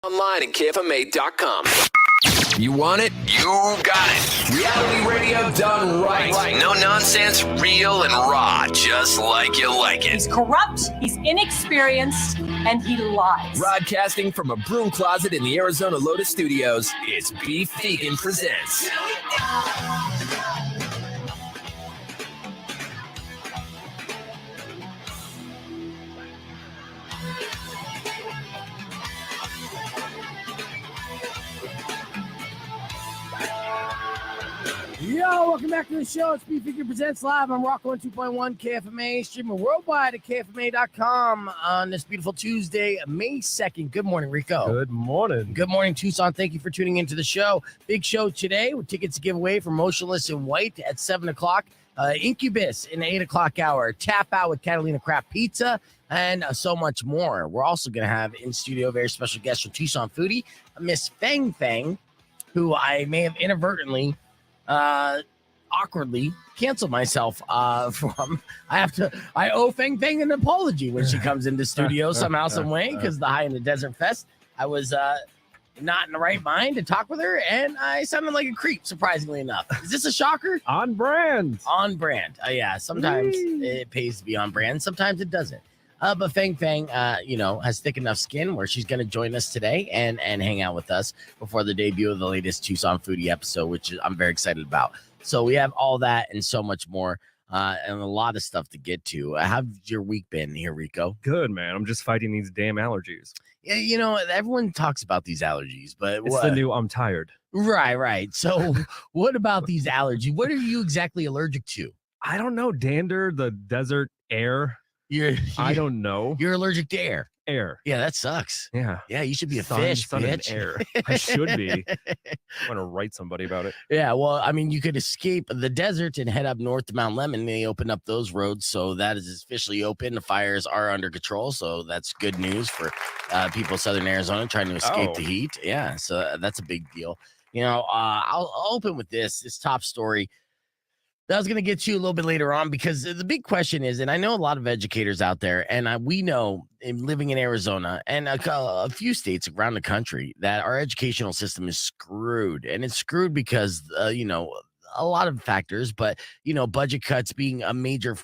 Online at KFMA.com. You want it? You got it. Reality radio done right. No nonsense, real and raw, just like you like it. He's corrupt, he's inexperienced, and he lies. Broadcasting from a broom closet in the Arizona Lotus Studios, it's Beef Vegan Presents. Yo, welcome back to the show. It's Beef Vegan Presents Live on Rock 102.1 KFMA, streaming worldwide at KFMA.com on this beautiful Tuesday, May 2nd. Good morning, Rico. Good morning. Good morning, Tucson. Thank you for tuning into the show. Big show today with tickets to give away for Motionless in White at 7 o'clock. Incubus in the 8 o'clock hour. Tap Out with Catalina Craft Pizza, and so much more. We're also going to have in studio a very special guest from Tucson Foodie, Miss Feng Feng, who I may have inadvertently awkwardly canceled myself from. I owe Feng Feng an apology when she comes into studio somehow, some way, because the High in the Desert Fest, I was not in the right mind to talk with her, and I sounded like a creep, surprisingly enough. Is this a shocker? On brand. On brand. Yeah, sometimes it pays to be on brand, sometimes it doesn't. But Feng Feng, has thick enough skin where she's going to join us today and hang out with us before the debut of the latest Tucson Foodie episode, which I'm very excited about. So we have all that and so much more, and a lot of stuff to get to. How's your week been here, Rico? Good, man. I'm just fighting these damn allergies. Yeah, everyone talks about these allergies, but it's the new I'm tired. Right. So what about these allergies? What are you exactly allergic to? I don't know. Dander, the desert air. I don't know. You're allergic to air. Air. Yeah, that sucks. Yeah. Yeah, you should be a fish, sun bitch. and air. I should be. I want to write somebody about it. Yeah, well, I mean, you could escape the desert and head up north to Mount Lemmon. They open up those roads, so that is officially open. The fires are under control, so that's good news for people of Southern Arizona trying to escape the heat. Yeah, so that's a big deal. I'll open with this top story that I was going to get to a little bit later on, because the big question is, and I know a lot of educators out there, and we know living in Arizona and a few states around the country that our educational system is screwed. And it's screwed because, a lot of factors, but, budget cuts being a major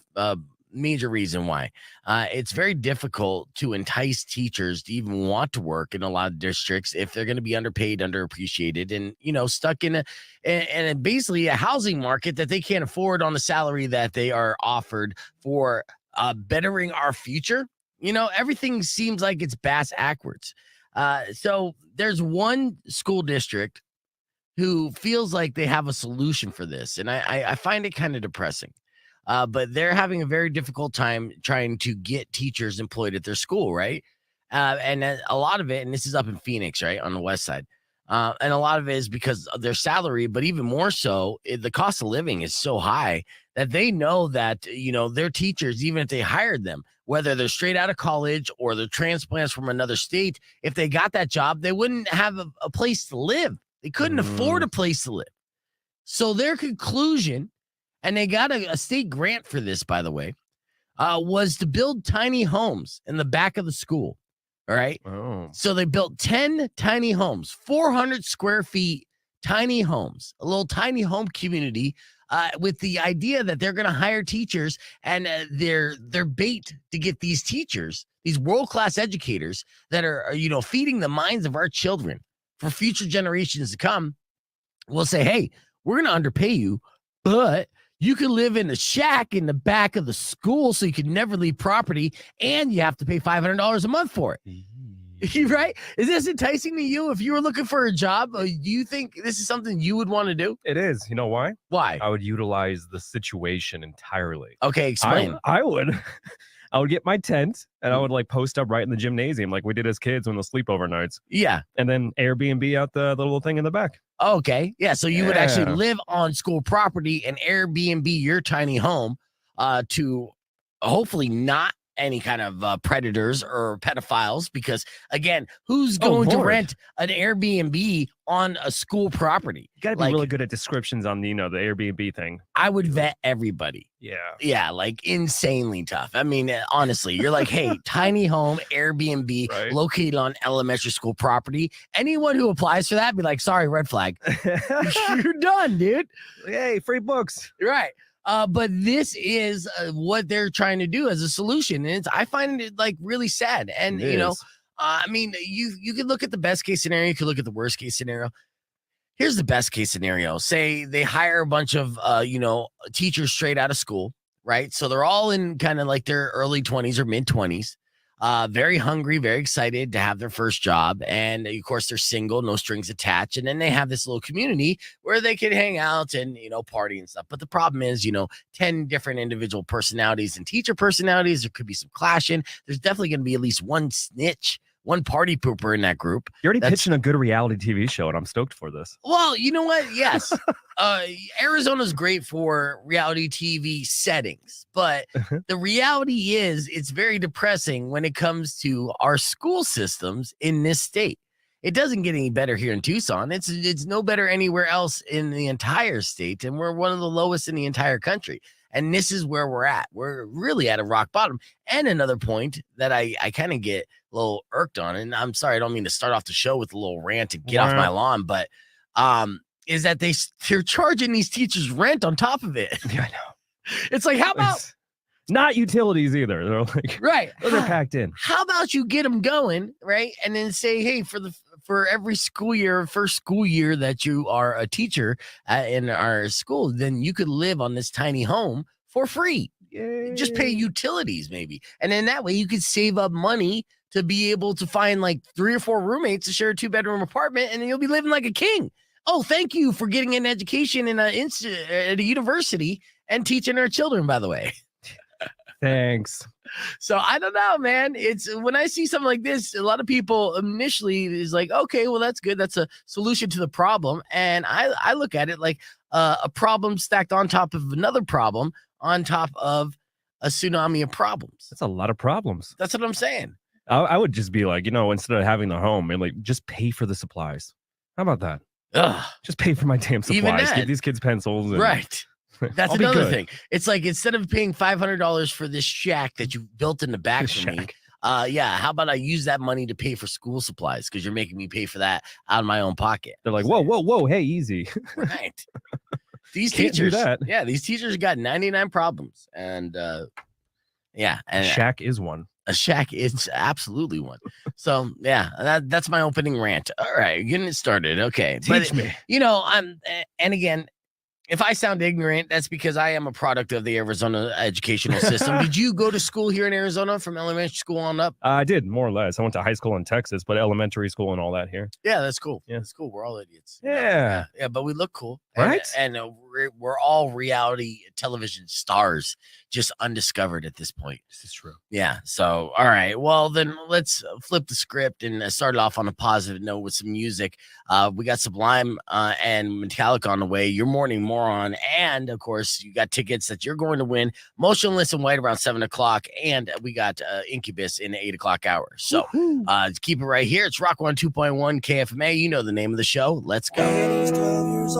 reason why. It's very difficult to entice teachers to even want to work in a lot of districts if they're going to be underpaid, underappreciated, and stuck in basically a housing market that they can't afford on the salary that they are offered for bettering our future. Everything seems like it's bass backwards. So there's one school district who feels like they have a solution for this, and I find it kind of depressing. But they're having a very difficult time trying to get teachers employed at their school, right? And a lot of it, and this is up in Phoenix, right, on the west side, and a lot of it is because of their salary, but even more so, the cost of living is so high that they know that, their teachers, even if they hired them, whether they're straight out of college or they're transplants from another state, if they got that job, they wouldn't have a place to live. They couldn't afford a place to live. So their conclusion, and they got a state grant for this, by the way, was to build tiny homes in the back of the school. All right. Oh. So they built 10 tiny homes, 400 square feet, tiny homes, a little tiny home community, with the idea that they're going to hire teachers, and their bait to get these teachers, these world-class educators that are, feeding the minds of our children for future generations to come, will say, hey, we're going to underpay you, but you can live in a shack in the back of the school so you can never leave property, and you have to pay $500 a month for it. Right? Is this enticing to you? If you were looking for a job, do you think this is something you would want to do? It is. You know why? Why? I would utilize the situation entirely. Okay, explain. I would. I would get my tent and I would post up right in the gymnasium like we did as kids on the sleepover nights. Yeah. And then Airbnb out the little thing in the back. Okay. Yeah. So you would actually live on school property and Airbnb your tiny home to hopefully not any kind of predators or pedophiles, because again, who's going to Lord. rent an Airbnb on a school property? You gotta be really good at descriptions on the Airbnb thing. I would vet everybody. Yeah. Yeah, like insanely tough. I mean, honestly, you're like, hey, tiny home Airbnb Right. located on elementary school property. Anyone who applies for that, be like, sorry, red flag. You're done, dude. Hey, free books. Right. But this is what they're trying to do as a solution, and I find it like really sad. And It is. I mean, you could look at the best case scenario, you could look at the worst case scenario. Here's the best case scenario. Say they hire a bunch of teachers straight out of school, right? So they're all in kind of like their early 20s or mid 20s. Very hungry, very excited to have their first job. And of course, they're single, no strings attached. And then they have this little community where they can hang out and, party and stuff. But the problem is, 10 different individual personalities and teacher personalities. There could be some clashing. There's definitely going to be at least one snitch, one party pooper in that group. You're already pitching a good reality TV show, and I'm stoked for this. Well, you know what? Yes. Arizona's great for reality TV settings, but the reality is it's very depressing when it comes to our school systems in this state. It doesn't get any better here in Tucson. It's no better anywhere else in the entire state, and we're one of the lowest in the entire country. And this is where we're at. We're really at a rock bottom. And another point that I kind of get a little irked on, and I'm sorry, I don't mean to start off the show with a little rant and get off my lawn, but is that they're charging these teachers rent on top of it. Yeah, I know. It's like, how about It's not utilities either? They're like, right? They're packed in. How about you get them going, right? And then say, hey, for every school year, first school year that you are a teacher in our school, then you could live on this tiny home for free. Yay. Just pay utilities maybe. And then that way you could save up money to be able to find like 3 or 4 roommates to share a 2-bedroom apartment, and then you'll be living like a king. Oh, thank you for getting an education in at a university and teaching our children, by the way. Thanks. So I don't know, man. It's when I see something like this, a lot of people initially is like, okay, well, that's good. That's a solution to the problem. And I look at it like a problem stacked on top of another problem on top of a tsunami of problems. That's a lot of problems. That's what I'm saying. I would just be like, instead of having the home, and like just pay for the supplies. How about that? Ugh. Just pay for my damn supplies. Give these kids pencils. And right. That's another thing. It's like instead of paying $500 for this shack that you built in the back for me, how about I use that money to pay for school supplies, because you're making me pay for that out of my own pocket. They're like, whoa, hey, easy. Right. These Can't teachers, do that. Yeah, these teachers got 99 problems, and and shack is one. A shack is absolutely one. So that's my opening rant. All right, getting it started. Okay, Teach me. And again, if I sound ignorant, that's because I am a product of the Arizona educational system. Did you go to school here in Arizona from elementary school on up? I did, more or less. I went to high school in Texas, but elementary school and all that here. Yeah, that's cool. Yeah. That's cool. We're all idiots. Yeah. Yeah, but we look cool. Right? And we're all reality television stars, just undiscovered at this point. This is true. Yeah. So, all right. Well, then let's flip the script and start it off on a positive note with some music. We got Sublime and Metallica on the way. Your Morning Moron. And of course, you got tickets that you're going to win. Motionless in White around 7 o'clock. And we got Incubus in the 8 o'clock hour. So keep it right here. It's Rock 102.1 KFMA. You know the name of the show. Let's go.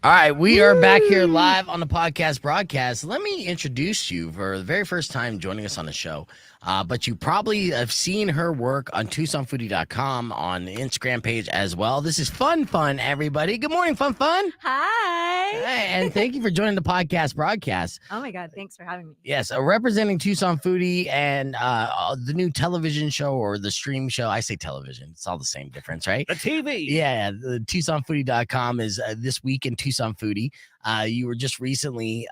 All right, we are back here live on the podcast broadcast. Let me introduce you for the very first time joining us on the show. But you probably have seen her work on TucsonFoodie.com on the Instagram page as well. This is Fun, everybody. Good morning, Fun. Hi. Hey, and thank you for joining the podcast broadcast. Oh my God, thanks for having me. Yes, representing Tucson Foodie and the new television show or the stream show. I say television. It's all the same difference, right? The TV. Yeah, the TucsonFoodie.com is This Week in Tucson Foodie. You were just recently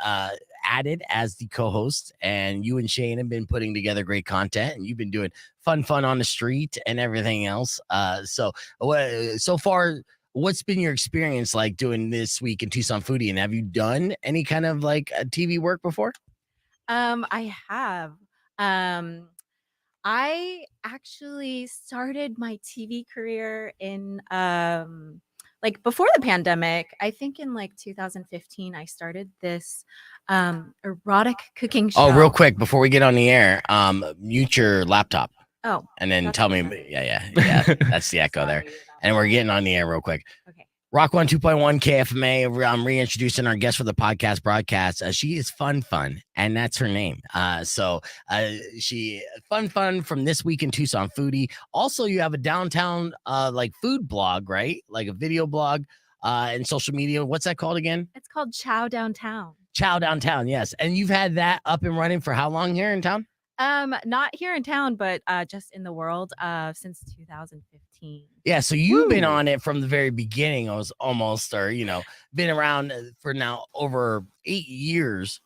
added as the co-host, and you and Shane have been putting together great content, and you've been doing fun on the street and everything else. So far, what's been your experience like doing This Week in Tucson Foodie, and have you done any kind of like TV work before? I have. I actually started my TV career in like before the pandemic, I think in like 2015, I started this erotic cooking show. Oh, real quick before we get on the air, mute your laptop Oh, and then that's tell what me. that is. Yeah. That's the echo there. Sorry about And we're getting on the air real quick. Okay. Rock 102.1 KFMA. I'm reintroducing our guest for the podcast broadcast. She is Fun, and that's her name. She Fun from This Week in Tucson Foodie. Also, you have a downtown like food blog, right? Like a video blog and social media. What's that called again? It's called Chow Downtown. Chow Downtown, yes. And you've had that up and running for how long here in town? Not here in town, but just in the world since 2015. Yeah, so you've been on it from the very beginning. I was almost, been around for now over 8 years.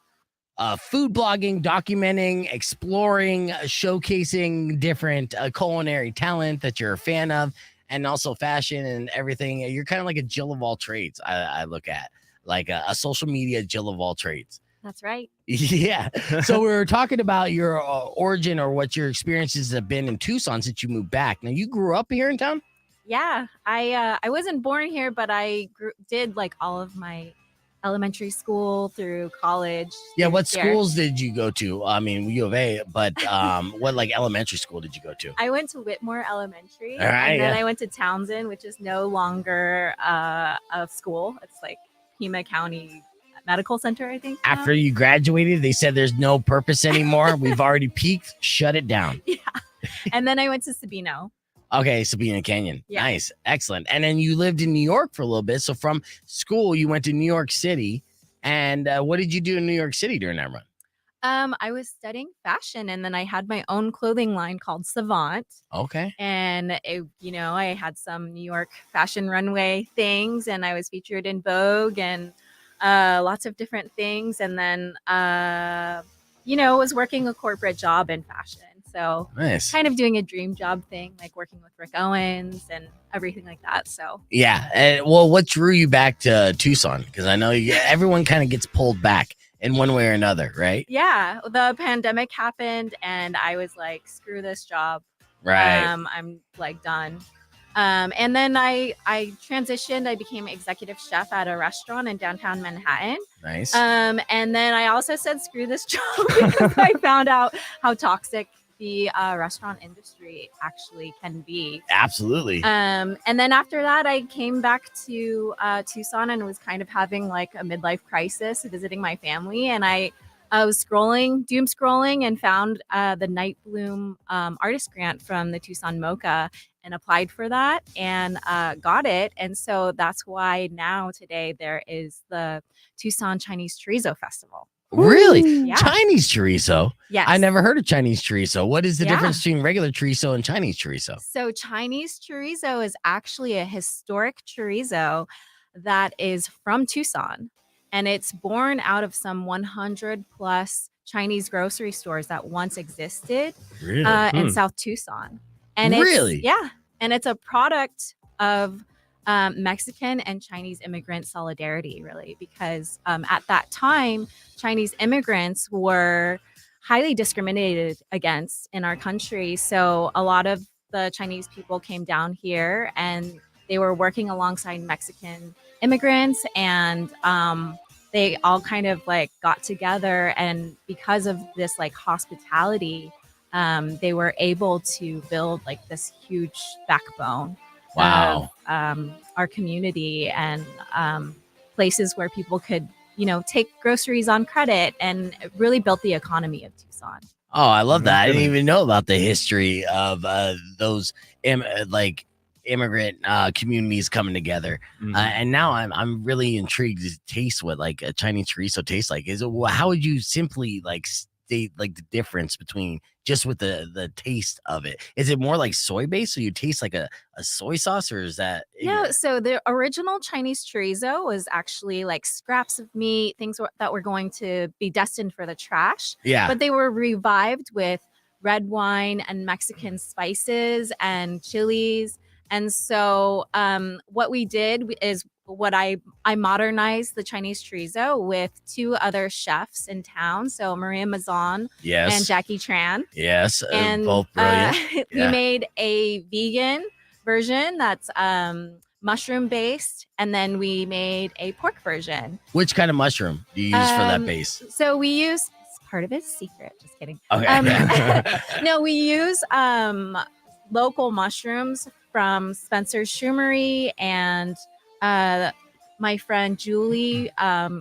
Food blogging, documenting, exploring, showcasing different culinary talent that you're a fan of, and also fashion and everything. You're kind of like a Jill of all trades. I look at like a social media Jill of all trades. That's right. Yeah. So we were talking about your origin or what your experiences have been in Tucson since you moved back. Now, you grew up here in town? Yeah, I wasn't born here, but I did like all of my elementary school through college. Yeah. through What here. schools did you go to? I mean, U of A, but what like elementary school did you go to? I went to Whitmore Elementary, All right, and then yeah. I went to Townsend, which is no longer a school. It's like Pima County Medical Center, I think. now. After you graduated, they said there's no purpose anymore. We've already peaked. Shut it down. Yeah. And then I went to Sabino. Okay, Sabina Canyon. Yeah. Nice. Excellent. And then you lived in New York for a little bit. So from school, you went to New York City. And what did you do in New York City during that run? I was studying fashion, and then I had my own clothing line called Savant. Okay. And I had some New York fashion runway things, and I was featured in Vogue and lots of different things. And then, was working a corporate job in fashion. So Nice. kind of doing a dream job thing, like working with Rick Owens and everything like that. So Yeah. And, well, what drew you back to Tucson? Because I know everyone kind of gets pulled back in one way or another, right? yeah, the pandemic happened, and I was like, screw this job. Right. I'm like done. And then I transitioned. I became executive chef at a restaurant in downtown Manhattan. Nice. And then I also said, screw this job because I found out how toxic the restaurant industry actually can be. Absolutely. And then after that, I came back to Tucson and was kind of having like a midlife crisis, visiting my family. And I was doom scrolling, and found the Night Bloom artist grant from the Tucson MoCA and applied for that and got it. And so that's why now today there is the Tucson Chinese Chorizo Festival. Really? Yeah. Chinese chorizo? Yes. I never heard of Chinese chorizo. What is the Yeah. difference between regular chorizo and Chinese chorizo? So Chinese chorizo is actually a historic chorizo that is from Tucson, and it's born out of some 100 plus Chinese grocery stores that once existed Really? in South Tucson. And Really? and it's a product of Mexican and Chinese immigrant solidarity, really, because at that time, Chinese immigrants were highly discriminated against in our country. So a lot of the Chinese people came down here, and they were working alongside Mexican immigrants, and they all kind of like got together, and because of this like hospitality, they were able to build like this huge backbone Wow. of our community, and places where people could, take groceries on credit, and it really built the economy of Tucson. Oh, I love that. I didn't Really? even know about the history of those immigrant communities coming together. Mhm. And now I'm really intrigued to taste what like a Chinese chorizo tastes like. How would you simply like state like the difference between just with the taste of it? Is it more like soy based, so you taste like a soy sauce, or is that No, so the original Chinese chorizo was actually like scraps of meat, things that were going to be destined for the trash, Yeah. but they were revived with red wine and Mexican spices and chilies. And so what we did is I modernized the Chinese chorizo with two other chefs in town. So Maria Mazan Yes. and Jackie Tran. Yes. And Both brilliant. we Yeah. made a vegan version that's mushroom based, and then we made a pork version. Which kind of mushroom do you use for that base? So we use part of it's secret. Just kidding. Okay. No, we use local mushrooms from Spencer's Shroomery, and my friend Julie.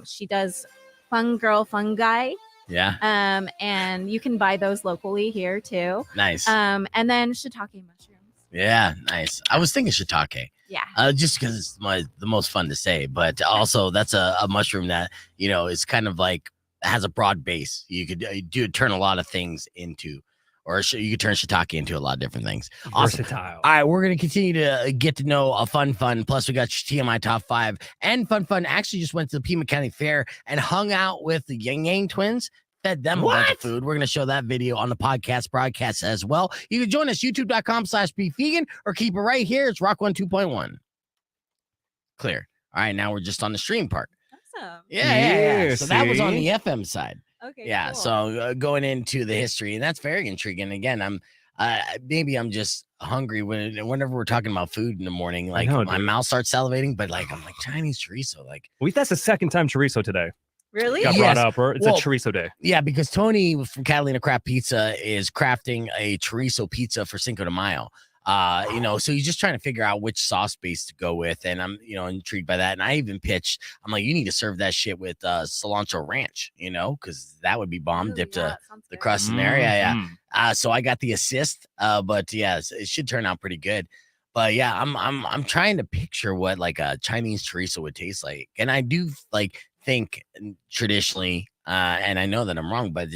She does Fun Girl Fungi. Yeah. And you can buy those locally here too. Nice. And then shiitake mushrooms. Yeah, nice. I was thinking shiitake. Yeah. Just because it's the most fun to say, but also that's a mushroom that is kind of like has a broad base. You could turn a lot of things into, or you could turn shiitake into a lot of different things. Awesome. Versatile. All right, we're gonna continue to get to know a Fun. Plus, we got your TMI top 5, and Fun actually just went to the Pima County Fair and hung out with the Yang twins. Fed them a bunch of food. We're going to show that video on the podcast broadcast as well. You can join us, youtube.com/beefvegan, or keep it right here. It's Rock 1 2.1. Clear. All right, now we're just on the stream part. Awesome. Yeah. So that was on see? the FM side. Okay. Yeah. Cool. So going into the history, and that's very intriguing. Again, maybe I'm just hungry whenever we're talking about food in the morning. Like my mouth starts salivating, but like I'm like Chinese chorizo. Like That's the second time chorizo today. Really? Got brought up, or it's a chorizo day. Yeah, because Tony from Catalina Craft Pizza is crafting a chorizo pizza for Cinco de Mayo. So he's just trying to figure out which sauce base to go with, and I'm intrigued by that. And I even pitched, I'm like, you need to serve that shit with cilantro ranch, because that would be bomb. Dipped the crust in there. Yeah. So I got the assist, but yeah, it should turn out pretty good. But yeah, I'm trying to picture what like a Chinese chorizo would taste like, and I do think traditionally, and I know that I'm wrong, but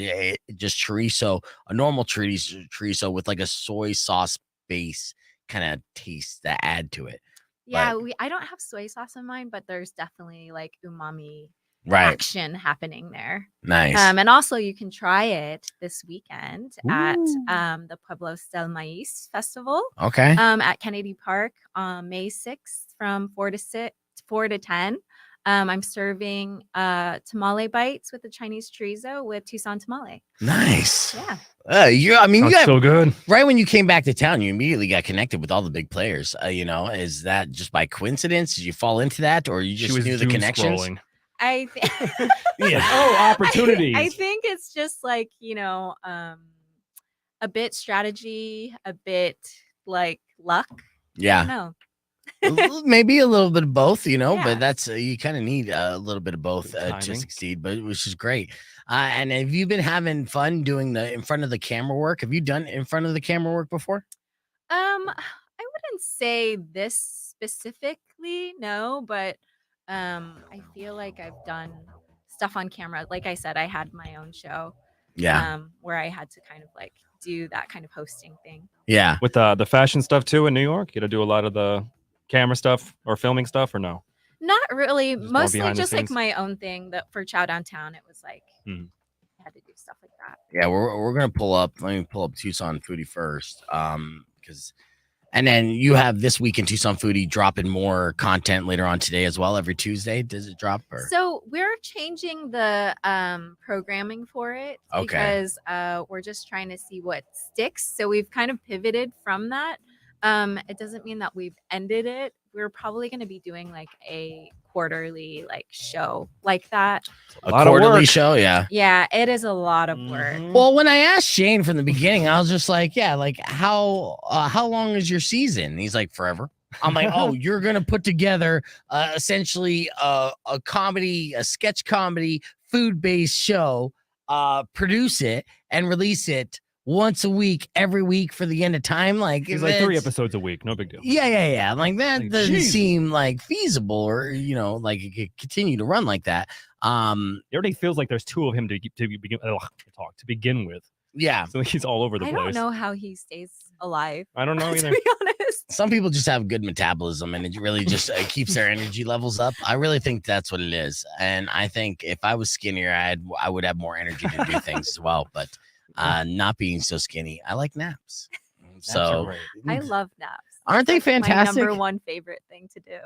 just chorizo, a normal chorizo with like a soy sauce base kind of taste that add to it. Yeah, I don't have soy sauce in mine, but there's definitely like umami action happening there. Nice. And also you can try it this weekend at the Pueblos del Maíz Festival. Okay. At Kennedy Park on May 6th from 4 to 10. I'm serving tamale bites with the Chinese chorizo with Tucson tamale. Nice. Yeah. You Sounds got so good. Right when you came back to town, you immediately got connected with all the big players. Is that just by coincidence? Did you fall into that, or you just knew the connections? Scrolling. I Yeah. Oh, opportunities. I think it's just like a bit strategy, a bit like luck. Yeah. No. Maybe a little bit of both, Yeah. but that's you kind of need a little bit of both to succeed, but which is great. And have you been having fun doing the in front of the camera work? Have you done in front of the camera work before? I wouldn't say this specifically, no, but I feel like I've done stuff on camera. Like I said, I had my own show. Yeah. Where I had to kind of like do that kind of hosting thing. Yeah. With the fashion stuff too in New York, you got to do a lot of the camera stuff or filming stuff, or no? Not really. Just more Mostly behind the just like scenes? my own thing. That for Chow Downtown, it was like I had to do stuff like that. Yeah, we're gonna pull up. Let me pull up Tucson Foodie first, because, and then you have this week in Tucson Foodie dropping more content later on today as well. Every Tuesday, does it drop? Or? So we're changing the programming for it because we're just trying to see what sticks. So we've kind of pivoted from that. It doesn't mean that we've ended it. We're probably going to be doing like a quarterly like show like that. A quarterly work. show, yeah. Yeah, it is a lot of work. Well, when I asked Shane from the beginning, I was just like, yeah, like how long is your season? And he's like, forever. I'm like, oh, you're gonna put together essentially a comedy, a sketch comedy, food-based show, produce it and release it once a week, every week for the end of time. Like It's like 3 episodes a week, no big deal. Yeah. Like that doesn't geez. seem like feasible, or like it could continue to run like that. It already feels like there's 2 of him to begin with. Yeah. So he's all over the I place. don't know how he stays alive. I don't know To either. be honest. Some people just have good metabolism, and it really just keeps their energy levels up. I really think that's what it is. And I think if I was skinnier, I would have more energy to do things as well. But not being so skinny, I like naps. So I love naps. Aren't they That's my fantastic? number one favorite thing to do.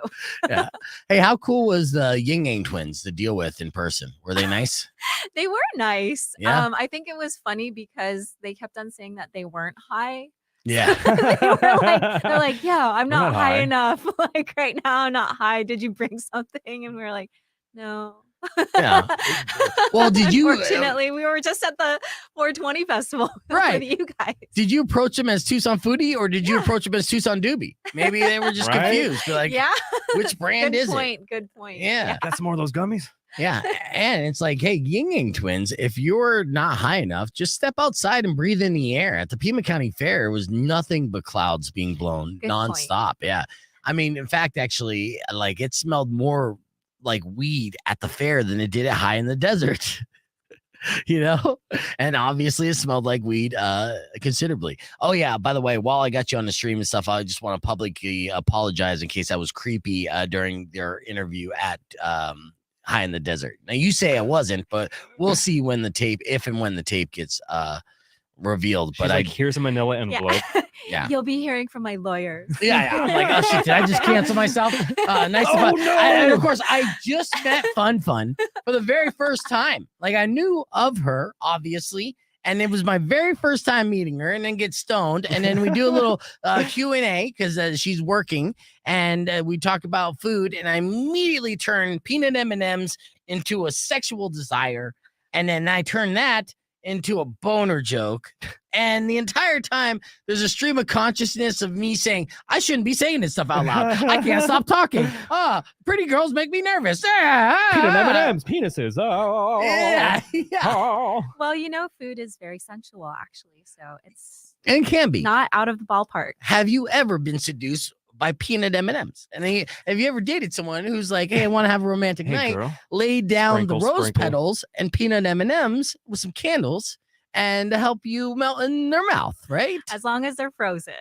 Yeah. Hey, how cool was the Yang twins to deal with in person? Were they nice? They were nice. Yeah. I think it was funny because they kept on saying that they weren't high. Yeah. they're like, yeah, I'm We're not not high high. enough. Like right now, I'm not high. Did you bring something? And we are like, no. Yeah. Well, did you? Unfortunately, we were just at the 420 festival Right. with you guys. Did you approach him as Tucson Foodie or did you approach him as Tucson Doobie? Maybe they were just Right? confused. They're like, Yeah. which brand Good is point. it? Good point. Yeah. Got some more of those gummies? Yeah. And it's like, hey, Ying Yang twins, if you're not high enough, just step outside and breathe in the air. At the Pima County Fair, it was nothing but clouds being blown Good nonstop. Yeah. I mean, in fact, actually, like it smelled more like weed at the fair than it did at High in the Desert. You know, and obviously it smelled like weed considerably. Oh yeah, by the way, while I got you on the stream and stuff, I just want to publicly apologize in case I was creepy during their interview at High in the Desert. Now you say I wasn't, but we'll see when the tape, if and when the tape gets revealed. She's But like, here's a manila envelope. Yeah. You'll be hearing from my lawyers. Yeah, I'm like, oh shit, did I just cancel myself? Nice to fun. And of course, I just met Fun Fun for the very first time. Like I knew of her, obviously, and it was my very first time meeting her. And then get stoned, and then we do a little Q&A because she's working, and we talk about food. And I immediately turn peanut M&Ms into a sexual desire, and then I turn that into a boner joke. And the entire time, there's a stream of consciousness of me saying, I shouldn't be saying this stuff out loud. I can't stop talking. Pretty girls make me nervous. Peanut M&Ms, penises. Oh, Yeah. oh. Well, you know, food is very sensual, actually. So it's And can be. not out of the ballpark. Have you ever been seduced by peanut M&Ms? And then have you ever dated someone who's like, hey, I want to have a romantic Hey, night, girl. lay down Sprinkle, the rose sprinkle. petals and peanut M&Ms with some candles and help you melt in their mouth, right? As long as they're frozen.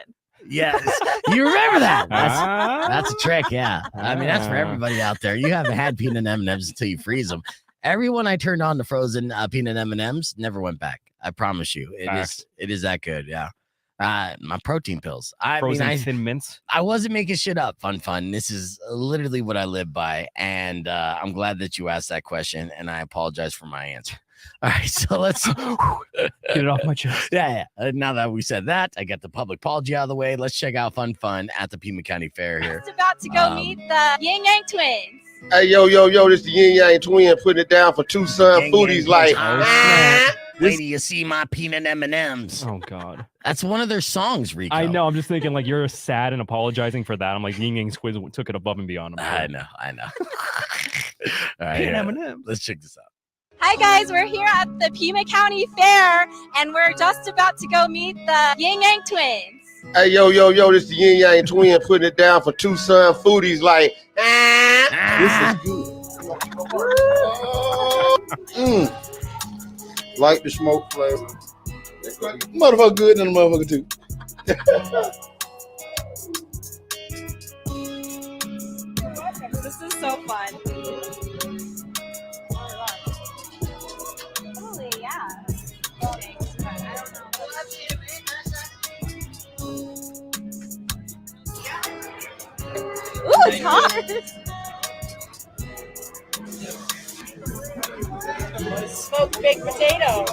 Yes. You remember that. Ah. That's a trick, yeah. I mean, that's for everybody out there. You haven't had peanut M&Ms until you freeze them. Everyone I turned on to frozen peanut M&Ms never went back. I promise you. It is that good, yeah. My protein pills. Frozen Thin Mints. I wasn't making shit up, Fun. This is literally what I live by. And I'm glad that you asked that question, and I apologize for my answer. All right, so let's Get it off my chest. yeah. Now that we said that, I got the public apology out of the way. Let's check out Fun at the Pima County Fair here. Just about to go meet the Yin Yang twins. Hey, yo, this the Yin Yang twin putting it down for Tucson Yang Foodies. Yang Like, Yang. ah, Wait till you see my peanut M&Ms. Oh, God. That's one of their songs, Rico. I know. I'm just thinking, like, you're sad and apologizing for that. I'm like, Ying Yang Squiz took it above and beyond. I know. All right, Peanut yeah. M&Ms. Let's check this out. Hi guys, we're here at the Pima County Fair and we're just about to go meet the Yin Yang twins. hey, yo, this the Yin Yang twin putting it down for Tucson Foodies. Like, ah, this is good. Like the smoke flavor. Motherfucker good and the motherfucker too. This is so fun. Holy yeah. Ooh, it's hot. Smoked baked potato.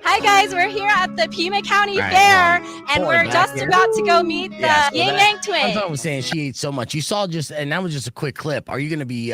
Hi guys, we're here at the Pima County All right, Fair and Pull it we're back just here. about to go meet the Yeah, so Yin that- Yang That's twins. what I was saying. She ate so much. You saw and that was just a quick clip. Are you going to be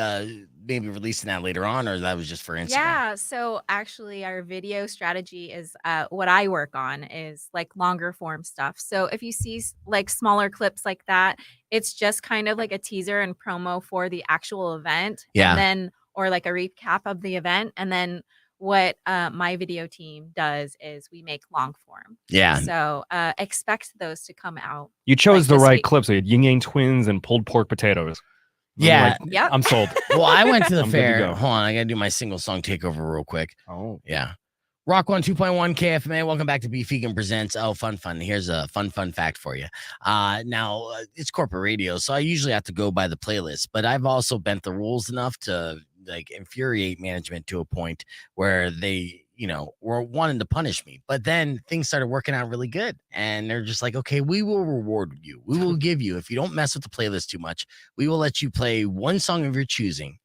maybe releasing that later on, or that was just for Instagram? Yeah, so actually our video strategy is what I work on is like longer form stuff. So if you see like smaller clips like that, it's just kind of like a teaser and promo for the actual event. Yeah. And then or like a recap of the event. And then what my video team does is we make long form. Yeah. So expect those to come out. You chose Like the this right week. clip. So you had Ying Yang twins and pulled pork potatoes. I'm Yeah. like, Yep. I'm sold. Well, I went to the I'm good to fair. go. Hold on. I got to do my single song takeover real quick. Oh. Yeah. Rock 1 2.1 KFMA. Welcome back to Beef Vegan Presents. Oh, fun. Here's a fun fact for you. Now it's corporate radio, so I usually have to go by the playlist, but I've also bent the rules enough to like infuriate management to a point where they, were wanting to punish me. But then things started working out really good, and they're just like, okay, we will reward you. We will give you, if you don't mess with the playlist too much, we will let you play one song of your choosing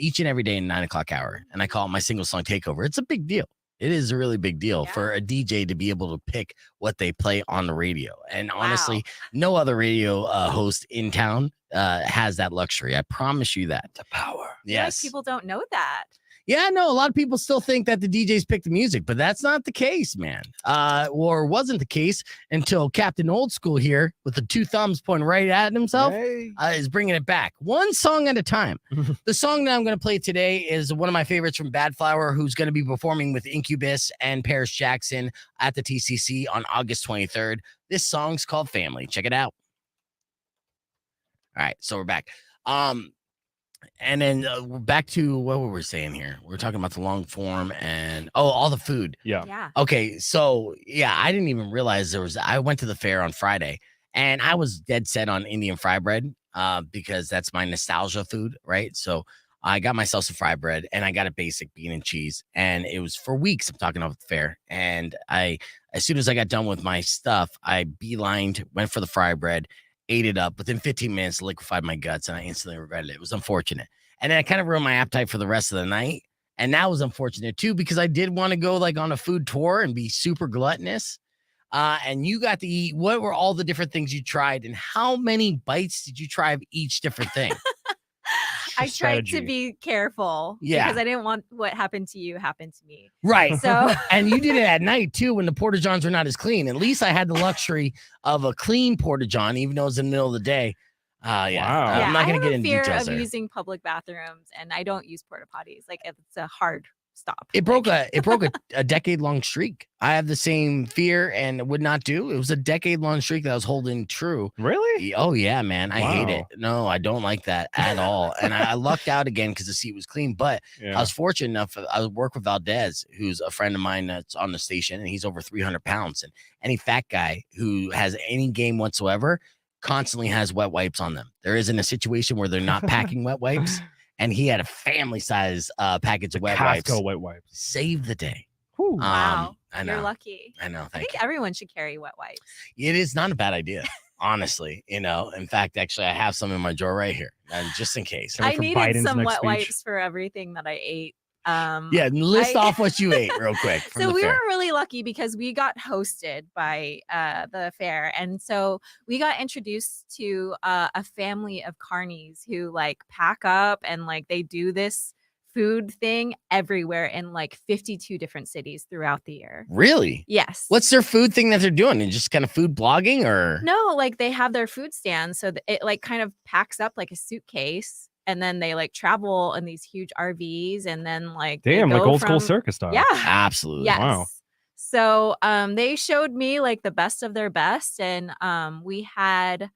each and every day in 9 o'clock hour. And I call it my single song takeover. It's a big deal. It is a really big deal for a DJ to be able to pick what they play on the radio. And honestly, no other radio host in town has that luxury. I promise you that. The power. Yes. People don't know that. Yeah, no, a lot of people still think that the DJs pick the music, but that's not the case, man. Or wasn't the case until Captain Old School here with the 2 thumbs pointing right at himself is bringing it back. One song at a time. The song that I'm going to play today is one of my favorites from Bad Flower, who's going to be performing with Incubus and Paris Jackson at the TCC on August 23rd. This song's called Family. Check it out. All right, so we're back. And then back to what were we saying here? We're talking about the long form and all the food. Yeah. Okay, so I didn't even realize I went to the fair on Friday and I was dead set on Indian fry bread because that's my nostalgia food, right? So I got myself some fry bread and I got a basic bean and cheese, and it was for weeks. I'm talking about the fair, and as soon as I got done with my stuff, I beelined, went for the fry bread, ate it up. Within 15 minutes, liquefied my guts, and I instantly regretted it. It was unfortunate. And then I kind of ruined my appetite for the rest of the night. And that was unfortunate too, because I did want to go like on a food tour and be super gluttonous. And you got to eat. What were all the different things you tried, and how many bites did you try of each different thing? I tried to be careful because I didn't want what happened to you happen to me. Right. So and you did it at night too, when the porta johns were not as clean. At least I had the luxury of a clean porta john, even though it was in the middle of the day. Wow. I'm not going to get into fear details of there. using public bathrooms, and I don't use porta potties. Like, it's a hard stop. It broke a decade-long streak. I have the same fear and would not do. It was a decade-long streak that I was holding true. Really? Oh, yeah, man. I hate Wow. it. No, I don't like that at all. And I lucked out again because the seat was clean. But I was fortunate enough. I work with Valdez, who's a friend of mine that's on the station, and he's over 300 pounds. And any fat guy who has any game whatsoever constantly has wet wipes on them. There isn't a situation where they're not packing wet wipes. And he had a family size package of wet wipes. Costco wet wipes. Save the day. Wow. I know. You're lucky. I know. I think everyone should carry wet wipes. It is not a bad idea, honestly. In fact, actually, I have some in my drawer right here, just in case. I for needed Biden's some next wet speech. wipes for everything that I ate. List off what you ate real quick. From So the we fair. were really lucky because we got hosted by the fair, and so we got introduced to a family of carnies who like pack up and like they do this food thing everywhere in like 52 different cities throughout the year. Really? Yes. What's their food thing that they're doing? And just kind of food blogging, or No, like they have their food stand, so it like kind of packs up like a suitcase. And then they like travel in these huge RVs, and then like Damn, they like go old school from- circus style. Yeah. absolutely? Yes. Wow. So they showed me like the best of their best, and we had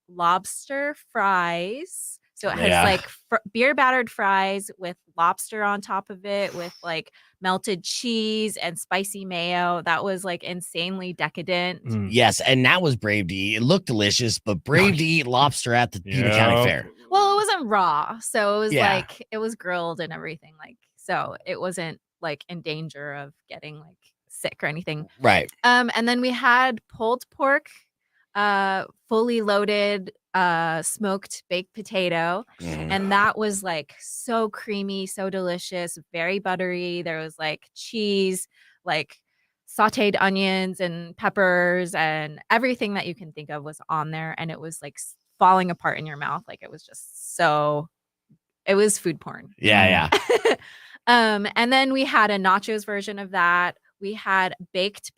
lobster fries. So it has like beer battered fries with lobster on top of it, with like melted cheese and spicy mayo. That was like insanely decadent. Mm. Yes, and that was brave to eat. It looked delicious, but brave to eat lobster at the Pima County Fair. Well, it wasn't raw, so it was Yeah. like it was grilled and everything. Like, so it wasn't like in danger of getting like sick or anything. Right. And then we had pulled pork, fully loaded, smoked baked potato. Mhm. And that was like so creamy, so delicious, very buttery. There was like cheese, like sauteed onions and peppers, and everything that you can think of was on there. And it was like falling apart in your mouth. Like it was just so, it was food porn. Yeah. And then we had a nachos version of that. We had baked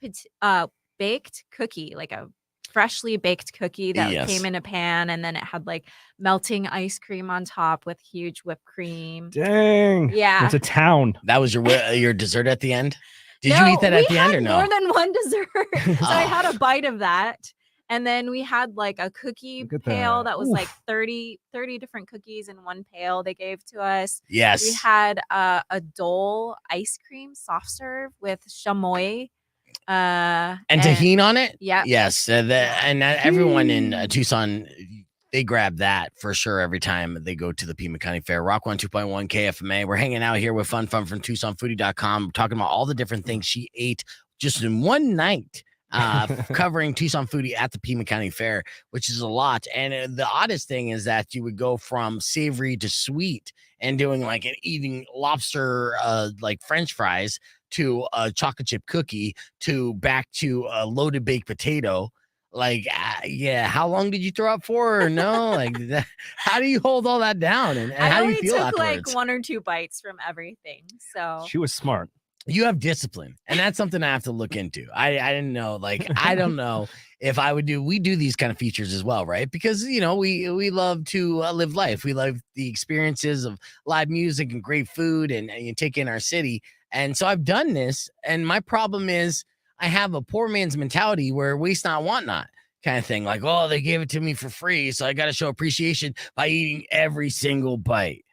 cookie, like a freshly baked cookie that came in a pan, and then it had like melting ice cream on top with huge whipped cream. Dang. Yeah. It's a town. That was your dessert at the end? Did you eat that at the end or no? More than one dessert. So I had a bite of that. And then we had like a cookie Look at pail that. that was Oof. like 30 different cookies in one pail they gave to us. Yes. We had a Dole ice cream soft serve with chamoy. And tahini on it? Yeah. Yes. Everyone in Tucson, they grab that for sure every time they go to the Pima County Fair. Rock 102.1 KFMA. We're hanging out here with Feng Feng from TucsonFoodie.com. We're talking about all the different things she ate just in one night covering Tucson Foodie at the Pima County Fair, which is a lot. And the oddest thing is that you would go from savory to sweet and doing like eating lobster, like French fries to a chocolate chip cookie to back to a loaded baked potato. Like, yeah, how long did you throw up for? Or no, like, how do you hold all that down? And I how do you only feel took afterwards? like 1 or 2 bites from everything. So She was smart. You have discipline, and that's something I have to look into. I didn't know. Like, I don't know if I would do. We do these kind of features as well, right? Because we love to live life. We love the experiences of live music and great food, and you take in our city. And so I've done this, and my problem is I have a poor man's mentality where waste not, want not kind of thing. Like, oh, they gave it to me for free, so I got to show appreciation by eating every single bite.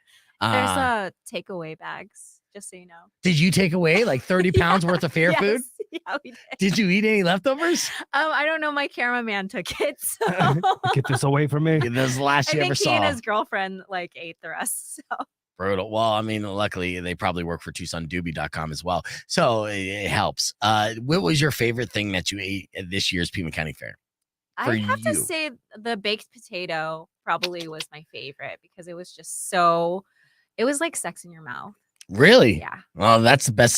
there's takeaway bags, just so you know. Did you take away like 30 pounds worth of fair food? Yeah, we did. Did you eat any leftovers? I don't know. My cameraman took it. So Get this away from me. This is the last I you ever think he and saw. his girlfriend like ate the rest. So Brutal. Well, I mean, luckily they probably work for TucsonDoobie.com as well. So it helps. What was your favorite thing that you ate at this year's Pima County Fair? I have to you. say the baked potato probably was my favorite because it was just so, it was like sex in your mouth. Really? Yeah. Well, that's the best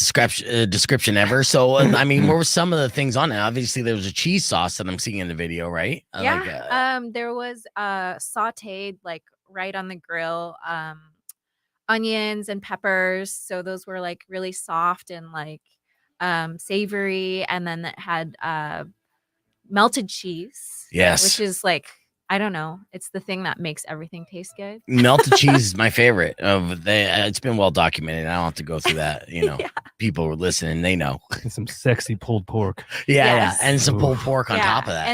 description ever. So, I mean, what were some of the things on it? Obviously, there was a cheese sauce that I'm seeing in the video, right? Yeah. There was sauteed like right on the grill, onions and peppers. So those were like really soft and like savory. And then it had melted cheese. Yes. Which is like, I don't know. It's the thing that makes everything taste good. Melted cheese is my favorite. It's been well documented. I don't have to go through that. Yeah. People were listening. They know. And some sexy pulled pork. Yes. And some pulled pork on Yeah, top of that.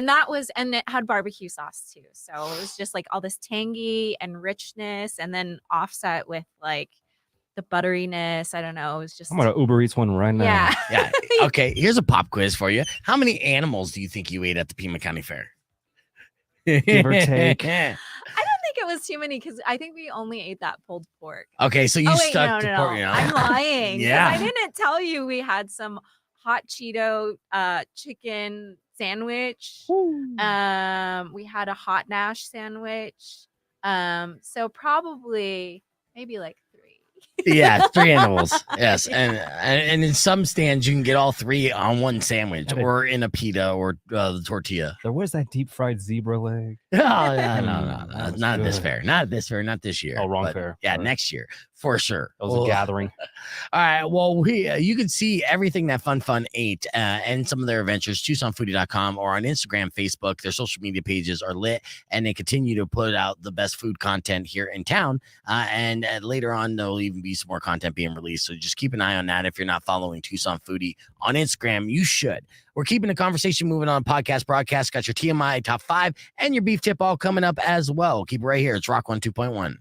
and it had barbecue sauce too. So it was just like all this tangy and richness, and then offset with like the butteriness. I don't know. It was just I'm gonna Uber Eats one right now. yeah. Yeah. Okay. Here's a pop quiz for you. How many animals do you think you ate at the Pima County Fair? Give or take. I don't think it was too many because I think we only ate that pulled pork. Okay, so you Oh wait, stuck no, to no, pork. no. I'm lying. 'Cause Yeah. I didn't tell you we had some hot Cheeto chicken sandwich. We had a hot Nash sandwich. So probably maybe like 3. Yeah, 3 animals. Yes, and in some stands you can get all 3 on one sandwich, or in a pita or the tortilla. There was that deep fried zebra leg. Oh, yeah, no, That was not at this good. fair. Not at this fair. Not this year. Oh, wrong but fair. Yeah, Sorry. next year for sure. That was a gathering. All right. Well, you can see everything that Fun ate and some of their adventures, TucsonFoodie.com, or on Instagram, Facebook. Their social media pages are lit, and they continue to put out the best food content here in town. And later on, there'll even be some more content being released. So just keep an eye on that. If you're not following Tucson Foodie on Instagram, you should. We're keeping the conversation moving on podcast broadcast. Got your TMI top 5 and your beef tip all coming up as well. Keep it right here. It's Rock 102.1.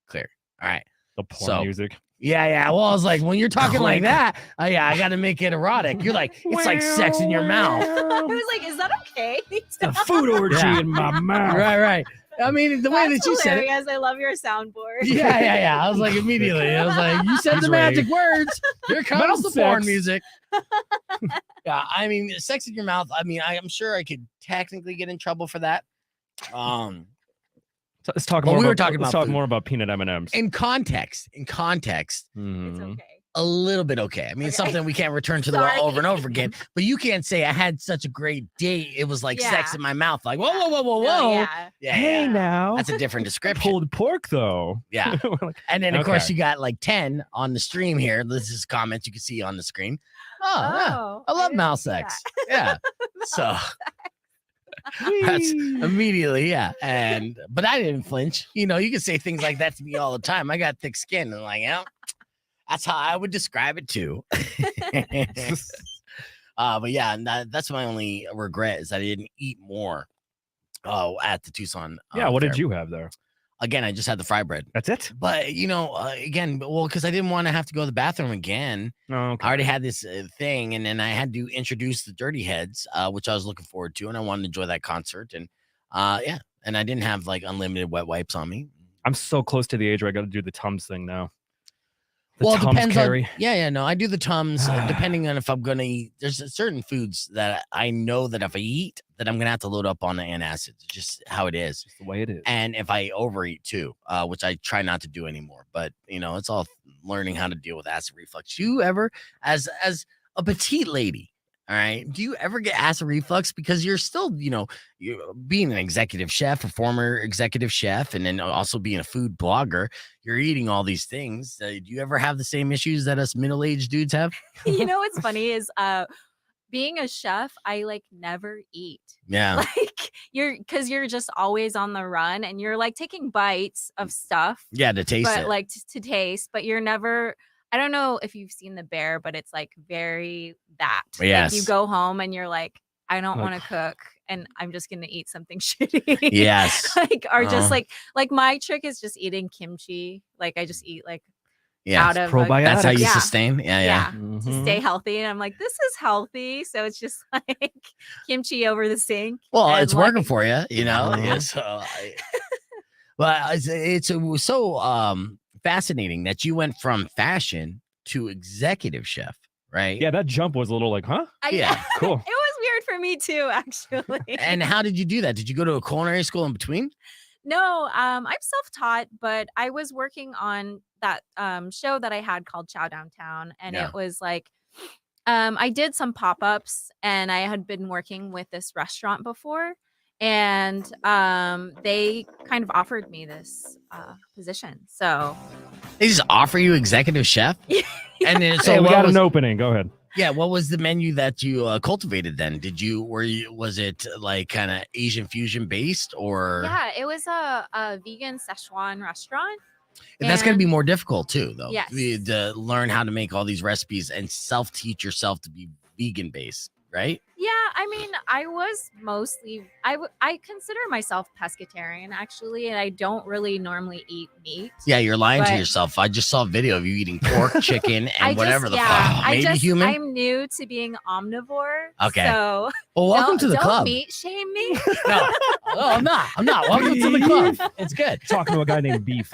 Clear. All right. The porn music. Yeah. Well, I was like, when you're talking like that, I got to make it erotic. You're like, it's like sex in your mouth. I was like, is that okay? The food orgy Yeah. in my mouth. Right. I mean, the way that That's you said it. hilarious. I love your soundboard. Yeah. I was like, immediately. I was like, you said He's the magic words. Here comes Mouth the porn sex. music. Yeah. I mean, sex in your mouth. I mean, I'm sure I could technically get in trouble for that. Let's talk Well, more. we were about, talking let's about talk food. more about peanut M&Ms. In context, It's Mhm. okay. a little bit okay. I mean, it's Okay. something we can't return to the well Sorry. over and over again. But you can't say I had such a great date. It was like sex Yeah. in my mouth. Like whoa. Oh, yeah. Yeah. Hey now. That's a different description. Pulled pork though. Yeah. We're like, And then, of course, Okay. you got like 10 on the stream here. This is comments you can see on the screen. Oh, yeah. Oh, I love didn't mouth see that. sex. Yeah. So that's immediately, yeah. But I didn't flinch. You can say things like that to me all the time. I got thick skin and like, that's how I would describe it too. But yeah, and that's my only regret is that I didn't eat more at the Tucson. Yeah, what fair. did you have there? Again, I just had the fry bread. That's it? But again, because I didn't want to have to go to the bathroom again. Oh, okay. I already had this thing, and then I had to introduce the Dirty Heads, which I was looking forward to, and I wanted to enjoy that concert. And and I didn't have like unlimited wet wipes on me. I'm so close to the age where I got to do the Tums thing now. The Well, it Tums depends carry. on. Yeah, no, I do the Tums depending on if I'm gonna eat. There's certain foods that I know that if I eat, that I'm gonna have to load up on the antacids. It's just how it is. Just the way it is. And if I overeat too, which I try not to do anymore, but it's all learning how to deal with acid reflux. You ever, as a petite lady, all right, do you ever get acid reflux because you're still, you being an executive chef, a former executive chef, and then also being a food blogger, you're eating all these things. Do you ever have the same issues that us middle-aged dudes have? What's funny is being a chef, I like never eat. Yeah. Like because you're just always on the run and you're like taking bites of stuff. Yeah, to taste but it. like to taste, but you're never. I don't know if you've seen The Bear, but it's like very that. Yes. Like you go home and you're like, I don't want to cook and I'm just gonna eat something shitty. Yes. Just like my trick is just eating kimchi. Like I just eat like Yeah. out of Probiotics. That's how you Yeah. sustain. Yeah. to stay healthy. And I'm like, this is healthy. So it's just like kimchi over the sink. Well, and it's working like- for you, Yeah, so it was so fascinating that you went from fashion to executive chef, right? Yeah, that jump was a little like, huh? Yeah, cool. It was weird for me too, actually. And how did you do that? Did you go to a culinary school in between? No, I'm self-taught, but I was working on that show that I had called Chow Downtown, and Yeah. it was like I did some pop-ups, and I had been working with this restaurant before, and they kind of offered me this position. So They just offer you executive chef, and then so Hey, we what got was, an opening. Go ahead. yeah. What was the menu that you cultivated then? Was it like kind of Asian fusion based or? yeah, it was a vegan Szechuan restaurant. And that's going to And- be more difficult too, though. Yes. To learn how to make all these recipes and self-teach yourself to be vegan based, right? Yeah, I mean, I was mostly I consider myself pescatarian actually, and I don't really normally eat meat. Yeah, you're lying to But- yourself. I just saw a video of you eating pork, chicken, and whatever the fuck. I Maybe human. I'm new to being omnivore. Okay. So Well, welcome to the don't club. meat shame me. No, I'm not. Welcome to the club. It's good. Talking to a guy named Beef.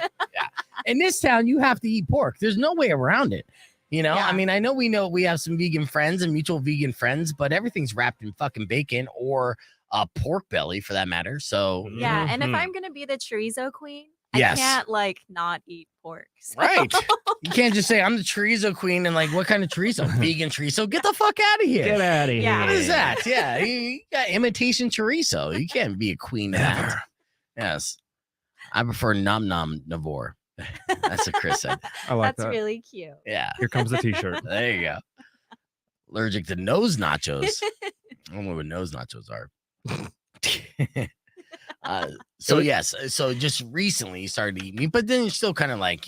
In this town, you have to eat pork. There's no way around it. Yeah. I mean, I know we have some vegan friends and mutual vegan friends, but everything's wrapped in fucking bacon or pork belly for that matter. So, Yeah, and if Mhm. I'm gonna be the chorizo queen, Yes. I can't like not eat pork. So- right. You can't just say, I'm the chorizo queen and like, what kind of chorizo? Vegan chorizo? Get the fuck out of here. Get out of here. Yeah. What is that? Yeah, you got imitation chorizo. You can't be a queen of that. Yes. I prefer nom-nivore. That's what Chris said. I like That's that. really cute. Yeah. Here comes the t-shirt. There you go. Allergic to nose nachos. I don't know what nose nachos are. So yes, so just recently you started eating meat, but then you're still kind of like,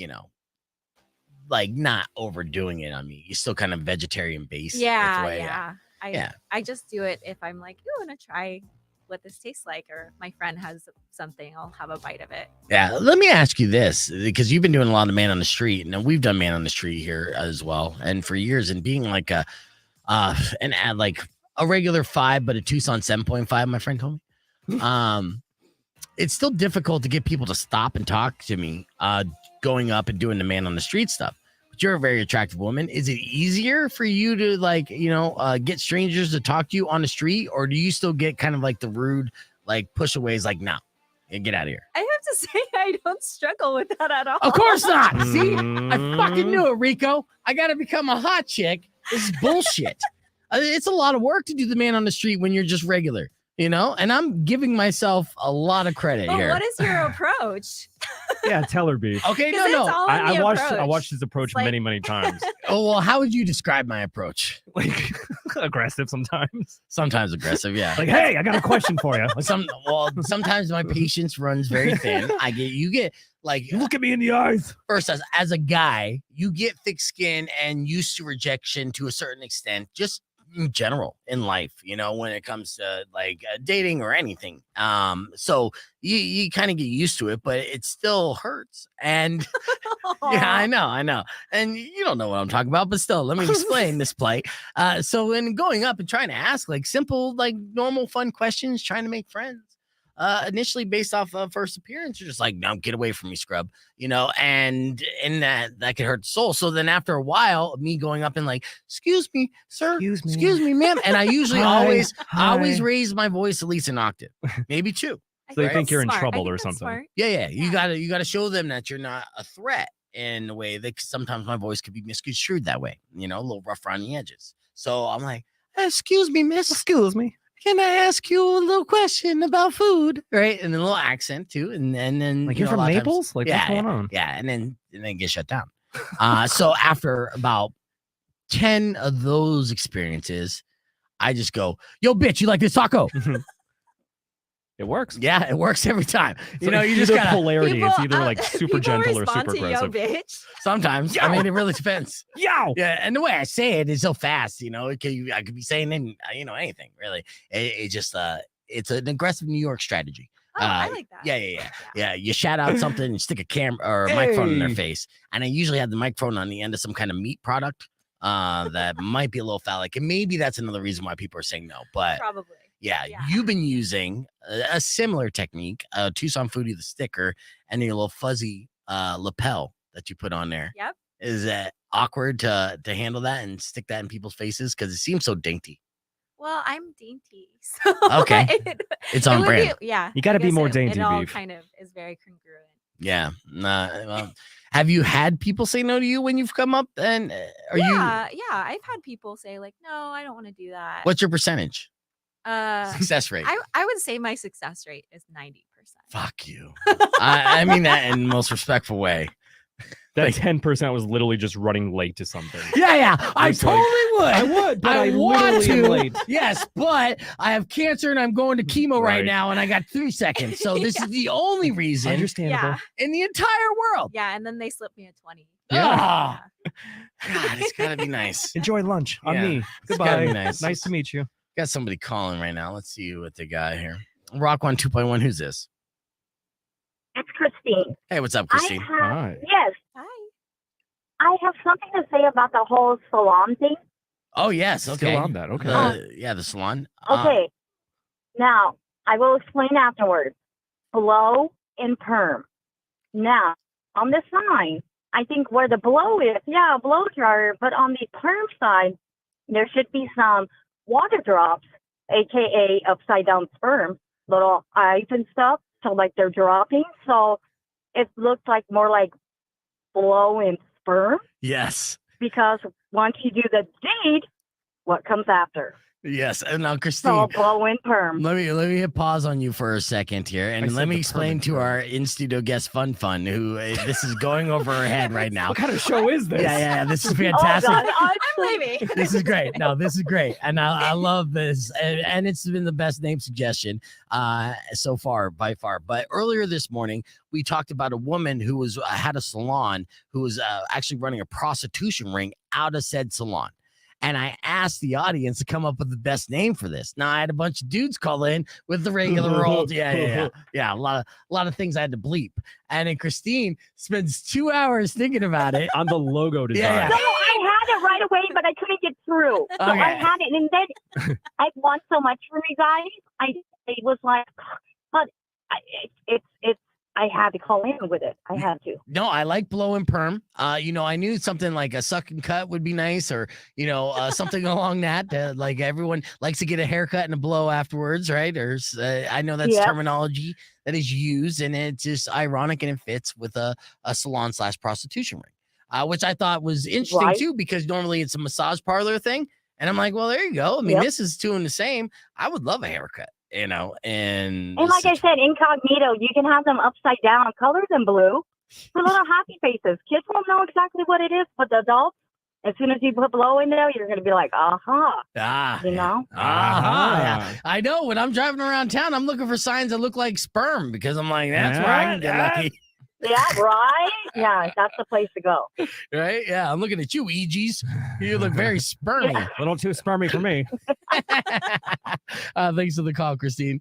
like not overdoing it on meat. You're still kind of vegetarian based. Yeah, way. yeah. Yeah. I just do it if I'm like, I want to try what this tastes like, or my friend has something, I'll have a bite of it. Yeah. Let me ask you this, because you've been doing a lot of man on the street, and we've done man on the street here as well. And for years, and being like like a regular 5, but a Tucson 7.5, my friend told me. It's still difficult to get people to stop and talk to me going up and doing the man on the street stuff. But you're a very attractive woman. Is it easier for you to like, get strangers to talk to you on the street, or do you still get kind of like the rude, like pushaways, like, no, get out of here? I have to say, I don't struggle with that at all. Of course not. See, I Mm. fucking knew it, Rico. I got to become a hot chick. This is bullshit. It's a lot of work to do the man on the street when you're just regular, and I'm giving myself a lot of credit But here. what is your approach? Yeah, tell her, Beef. Okay, 'Cause no. it's all in I the watched approach. his approach It's like- many times. Oh, well, how would you describe my approach? Like aggressive sometimes. Sometimes aggressive, yeah. Like, hey, I got a question for you. Sometimes my patience runs very thin. You get like You look at me in the eyes. first as a guy, you get thick skin and used to rejection to a certain extent, just in general in life, when it comes to like dating or anything. So you kind of get used to it, but it still hurts. And yeah, I know. And you don't know what I'm talking about, but still, let me explain this play. So in going up and trying to ask like simple, like normal, fun questions, trying to make friends. initially based off of first appearance, you're just like, no, get away from me, scrub, and that could hurt the soul. So then after a while, me going up and like, excuse me, sir, excuse me, ma'am. And I usually always raise my voice at least an octave, maybe two. So they think you're in Smart. trouble I or think that's something. smart. Yeah. You gotta show them that you're not a threat in a way that sometimes my voice could be misconstrued that way, a little rough around the edges. So I'm like, excuse me, miss. Excuse me. Can I ask you a little question about food? Right. And a little accent too. And then Like you're from Naples? Like what's going on? Yeah. And then get shut down. So after about 10 of those experiences, I just go, yo, bitch, you like this taco? It works. Yeah, it works every time. So you just got polarity. It's either People, like super gentle or super aggressive. Bitch. sometimes. I mean, it really depends. Yow! Yeah, and the way I say it is so fast, I could be saying anything really. It just it's an aggressive New York strategy. Oh, I like that. Yeah. You shout out something and stick a camera or a microphone in their face, and I usually have the microphone on the end of some kind of meat product that might be a little phallic, and maybe that's another reason why people are saying no. But Probably. yeah, you've been using a similar technique, Tucson Foodie, the sticker, and your little fuzzy lapel that you put on there. Yep. Is that awkward to handle that and stick that in people's faces? Because it seems so dainty. Well, I'm dainty. So Okay. It's on brand. You gotta I be guess more dainty, It all beef. kind of is very congruent. Yeah. Have you had people say no to you when you've come up? And Yeah, I've had people say like, no, I don't want to do that. what's your percentage? Success rate? I would say my success rate is 90%. Fuck you. I mean that in the most respectful way. That 10% was literally just running late to something. Yeah. I It's like, totally would. I would, but I want literally am to. late. Yes, but I have cancer and I'm going to chemo right Right. now, and I got 3 seconds. So this is the only reason Understandable. Yeah. in the entire world. Yeah, and then they slipped me a 20. Ah. God, it's gotta be nice. Enjoy lunch on Yeah. me. It's gotta Goodbye. be nice. Nice to meet you. Got somebody calling right now. Let's see what they got here. Rock 1 2.1. Who's this? It's Christine. Hey, what's up, Christine? Hi. Yes, Hi. I have something to say about the whole salon thing. Oh yes, okay. Still on that. Okay. The salon. Okay, now I will explain afterwards. Blow and perm. Now, on the sign, I think where the blow is, a blow dryer, but on the perm side, there should be some water drops, aka upside down sperm, little eyes and stuff. So like they're dropping. So it looks like more like blow and sperm. Yes. Because once you do the deed, what comes after? Yes. And now, Christine, So blow and perm. let me hit pause on you for a second here, and I let said me the explain to permanent our in-studio guest Fun, who this is going over her head right now. What kind of show is this? Yeah. This is Oh fantastic. God, I'm leaving. This is great. No, this is great, and I love this, and it's been the best name suggestion so far by far. But earlier this morning, we talked about a woman who was had a salon who was actually running a prostitution ring out of said salon. And I asked the audience to come up with the best name for this. Now I had a bunch of dudes call in with the regular old, yeah. A lot of things I had to bleep. And then Christine spends 2 hours thinking about it. On the logo design. Yeah. no, I had it right away, but I couldn't get through. So Okay. I had it, and then I want so much from you guys. It was like, but it's. I had to call in with it. I had to. No, I like blow and perm. I knew something like a suck and cut would be nice, or something along that. Like everyone likes to get a haircut and a blow afterwards, right? Or I know that's terminology that is used, and it's just ironic and it fits with a salon / prostitution ring, which I thought was interesting too, because normally it's a massage parlor thing, and I'm like, well, there you go. I mean, this is two in the same. I would love a haircut. And like I said, incognito, you can have them upside down, colored in blue, for little happy faces. Kids won't know exactly what it is, but the adults, as soon as you put blow in there, you're going to be like, you know? Yeah. I know. When I'm driving around town, I'm looking for signs that look like sperm, because I'm like, that's where I can get lucky. Yeah, right? Yeah, that's the place to go. Right? Yeah, I'm looking at you, EGs. You look very spermy. A little too spermy for me. Thanks for the call, Christine.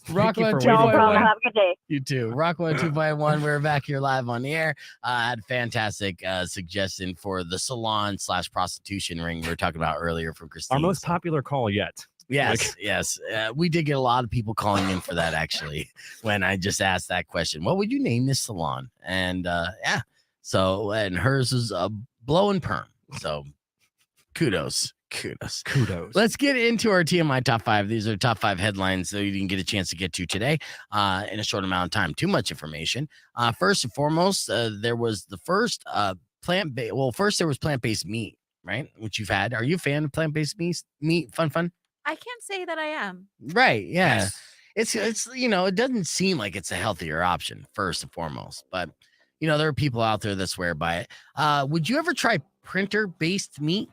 Rock you for 1 waiting. No problem. 2.1. Have a good day. You too. Rock 1 2.1. We're back here live on the air. I had a fantastic suggestion for the salon / prostitution ring we were talking about earlier from Christine. Our most popular call yet. Yes, yes. We did get a lot of people calling in for that actually when I just asked that question. What would you name this salon? And yeah, so and hers is a blow and perm. So kudos. Let's get into our TMI top 5. These are top 5 headlines that you didn't get a chance to get to today in a short amount of time. Too much information. First and foremost, there was the first plant-based. Well, first there was plant-based meat, right? Which you've had. Are you a fan of plant-based meat? Fun. I can't say that I am. Right. Yeah. It's it doesn't seem like it's a healthier option first and foremost, but there are people out there that swear by it. Would you ever try printer-based meat?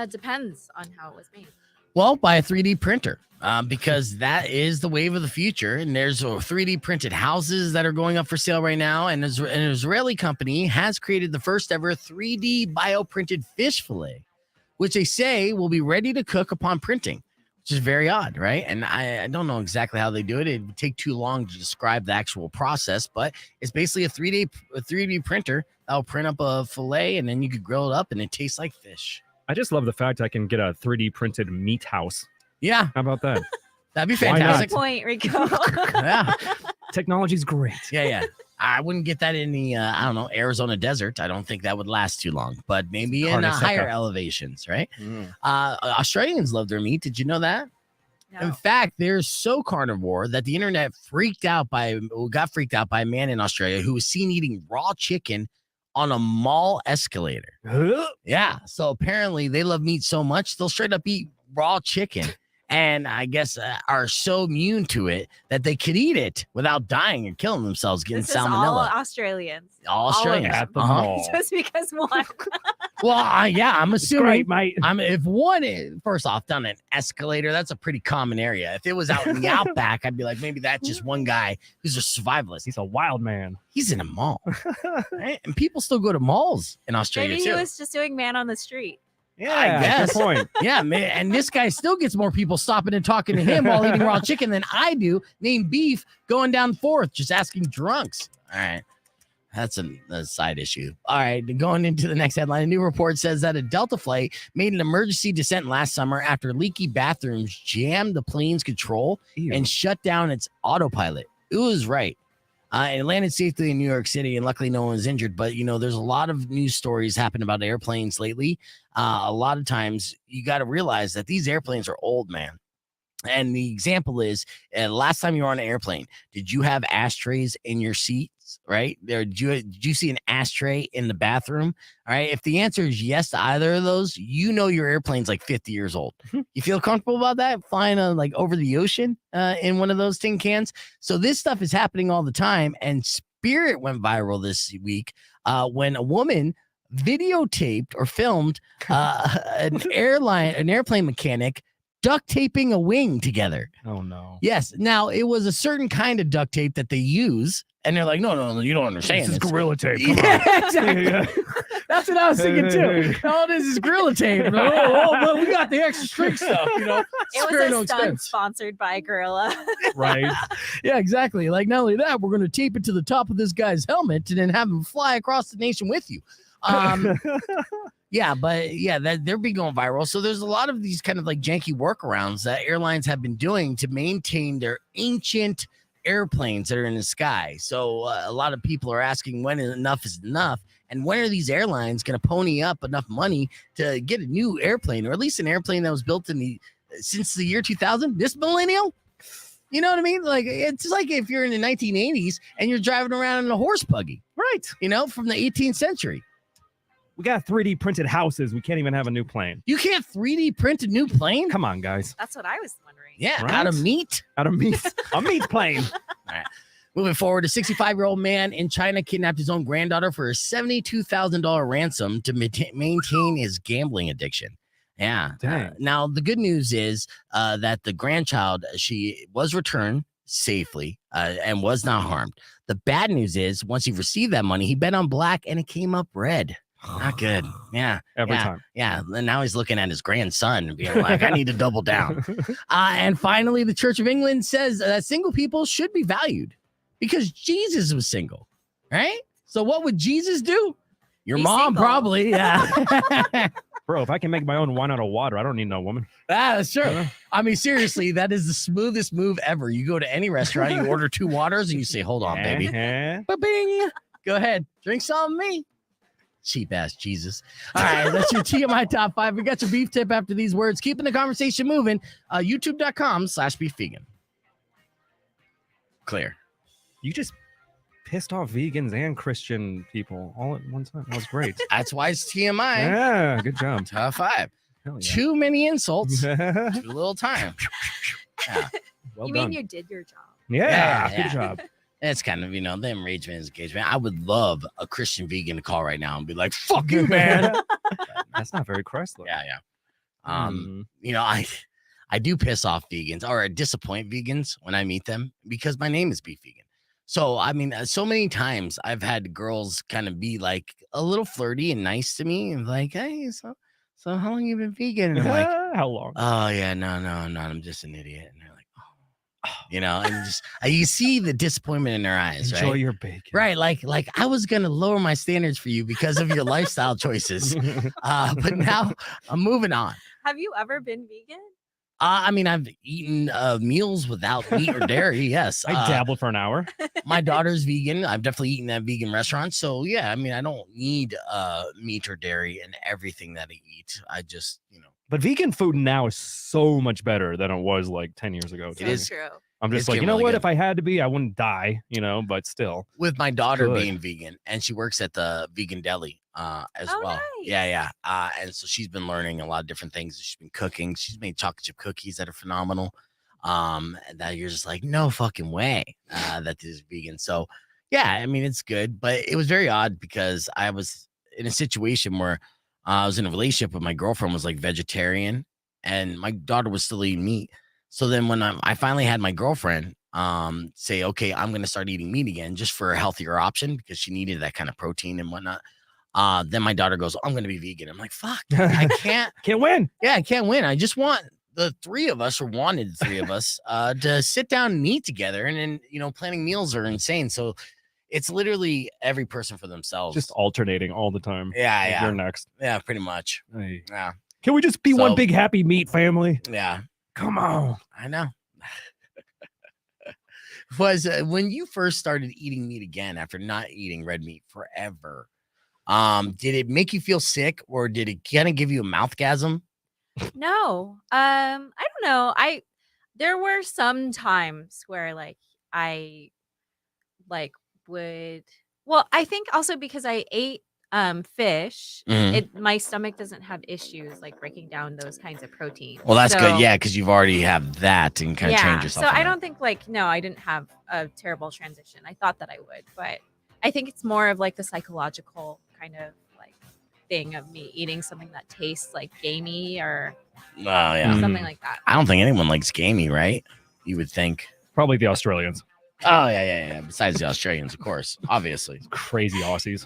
Depends on how it was made. Well, buy a 3D printer because that is the wave of the future. And there's 3D printed houses that are going up for sale right now. And an Israeli company has created the first ever 3D bioprinted fish fillet, which they say will be ready to cook upon printing, which is very odd, right? And I don't know exactly how they do it. It would take too long to describe the actual process, but it's basically a 3D printer that'll print up a fillet and then you could grill it up and it tastes like fish. I just love the fact I can get a 3D printed meat house. Yeah. How about that? That'd be fantastic. Good point, Rico. Yeah. Technology's great. Yeah. I wouldn't get that in the, Arizona desert. I don't think that would last too long, but maybe in higher elevations, right? Australians love their meat. Did you know that? No. In fact, they're so carnivore that the internet got freaked out by a man in Australia who was seen eating raw chicken on a mall escalator. Yeah. So apparently they love meat so much, they'll straight up eat raw chicken. And I guess are so immune to it that they could eat it without dying or killing themselves, getting This salmonella. Is all Australians. All Australians at the mall. Just because one. Well, I'm assuming. Great, mate. If one is first off down an escalator, that's a pretty common area. If it was out in the outback, I'd be like, maybe that's just one guy who's a survivalist. He's a wild man. He's in a mall, right? And people still go to malls in Australia Maybe too. he was just doing man on the street. Yeah, I guess. Good point. Yeah, man. And this guy still gets more people stopping and talking to him while eating raw chicken than I do, named Beef, going down 4th, just asking drunks. All right. That's a side issue. All right. Going into the next headline, a new report says that a Delta flight made an emergency descent last summer after leaky bathrooms jammed the plane's control and shut down its autopilot. It was right. It landed safely in New York City, and luckily no one was injured. But, there's a lot of news stories happening about airplanes lately. A lot of times you got to realize that these airplanes are old, man. And the example is last time you were on an airplane, did you have ashtrays in your seats? Right there, did you see an ashtray in the bathroom? All right. If the answer is yes to either of those, your airplane's like 50 years old. You feel comfortable about that? Flying over the ocean in one of those tin cans. So this stuff is happening all the time. And Spirit went viral this week when a woman videotaped or filmed an airplane mechanic duct taping a wing together. Oh no. Yes. Now it was a certain kind of duct tape that they use, and they're like, no, you don't understand. This is Gorilla Tape. Come Yeah, on. exactly. That's what I was thinking too. All this is Gorilla Tape. Like, but we got the extra string stuff. It Spare was no a stunt expense. sponsored by Gorilla. Right. Yeah, exactly. Like not only that, we're going to tape it to the top of this guy's helmet and then have him fly across the nation with you. Yeah, but they're be going viral. So there's a lot of these kind of like janky workarounds that airlines have been doing to maintain their ancient airplanes that are in the sky. So a lot of people are asking when enough is enough, and when are these airlines going to pony up enough money to get a new airplane, or at least an airplane that was built since the year 2000, this millennial? You know what I mean? Like it's like if you're in the 1980s and you're driving around in a horse buggy, Right. from the 18th century. We got 3D printed houses. We can't even have a new plane. You can't 3D print a new plane? Come on, guys. That's what I was wondering. Yeah, Right? out of meat. Out of meat. A meat plane. All right. Moving forward, a 65-year-old man in China kidnapped his own granddaughter for a $72,000 ransom to maintain his gambling addiction. Yeah. Dang. Now, the good news is that the grandchild, she was returned safely and was not harmed. The bad news is once he received that money, he bet on black and it came up red. Not good. Yeah. Every time. Yeah. And now he's looking at his grandson and being like, I need to double down. And finally, the Church of England says that single people should be valued because Jesus was single, right? So what would Jesus do? Your Be mom single. probably, yeah. Bro, if I can make my own wine out of water, I don't need no woman. That's true. I mean, seriously, that is the smoothest move ever. You go to any restaurant, you order 2 waters, and you say, "Hold on, baby." Uh-huh. Ba-bing. Go ahead, drink some of me. Cheap ass Jesus. All right, that's your TMI top 5. We got your beef tip after these words. Keeping the conversation moving. YouTube.com/beefvegan. Clear. You just pissed off vegans and Christian people all at one time. That was great. That's why it's TMI. Yeah, good job. Top 5. Hell yeah. Too many insults. Too little time. Yeah. Well you done. mean you did your job? Yeah, Yeah. good job. It's kind of, the enragement is engagement. I would love a Christian vegan to call right now and be like, "Fuck you, man." That's not very Christ-like. Yeah. I do piss off vegans or disappoint vegans when I meet them because my name is Beef Vegan. So, I mean, so many times I've had girls kind of be like a little flirty and nice to me and like, "Hey, so how long you been vegan?" And I'm like, How long? "Oh yeah, no, I'm just an idiot." And they're like, "Oh," and just you see the disappointment in their eyes, Enjoy right? your bacon. Right, like I was gonna lower my standards for you because of your lifestyle choices, but now I'm moving on. Have you ever been vegan? I mean, I've eaten meals without meat or dairy. Yes, I dabbled for an hour. my daughter's vegan. I've definitely eaten at vegan restaurants. So yeah, I mean, I don't need meat or dairy in everything that I eat. I just, But vegan food now is so much better than it was like 10 years ago. So It is. true. I'm just it's like, getting you know really what? good. If I had to be, I wouldn't die, but still. with my daughter Good. being vegan, and she works at the vegan deli as Oh, well. nice. Yeah. And so she's been learning a lot of different things. She's been cooking. She's made chocolate chip cookies that are phenomenal. And that you're just like, no fucking way that this is vegan. So yeah, I mean, it's good, but it was very odd because I was in a situation where I was in a relationship with my girlfriend was like vegetarian, and my daughter was still eating meat. So then when I finally had my girlfriend say, "Okay, I'm going to start eating meat again just for a healthier option," because she needed that kind of protein and whatnot. Then my daughter goes, "I'm going to be vegan." I'm like, "Fuck, I can't." Can't win. Yeah, I can't win. I just want the 3 of us, or wanted the 3 of us, to sit down and eat together. And then, planning meals are insane. So it's literally every person for themselves. Just alternating all the time. Yeah, Like, yeah. You're next. Yeah, pretty much. Hey. Yeah. Can we just be So- one big happy meat family? Yeah. Come on. I know. Was when you first started eating meat again after not eating red meat forever, did it make you feel sick, or did it kind of give you a mouthgasm? No. I don't know. There were some times where I would, well, I think also because I ate fish, Mhm. my stomach doesn't have issues like breaking down those kinds of proteins. Well, that's So- good. Yeah, because you've already have that and kind of change yourself. So on I that. don't think no, I didn't have a terrible transition. I thought that I would, but I think it's more of like the psychological kind of like thing of me eating something that tastes like gamey or Oh yeah. something like that. I don't think anyone likes gamey, right? You would think. Probably the Australians. Oh yeah. Besides the Australians, of course, obviously. Crazy Aussies.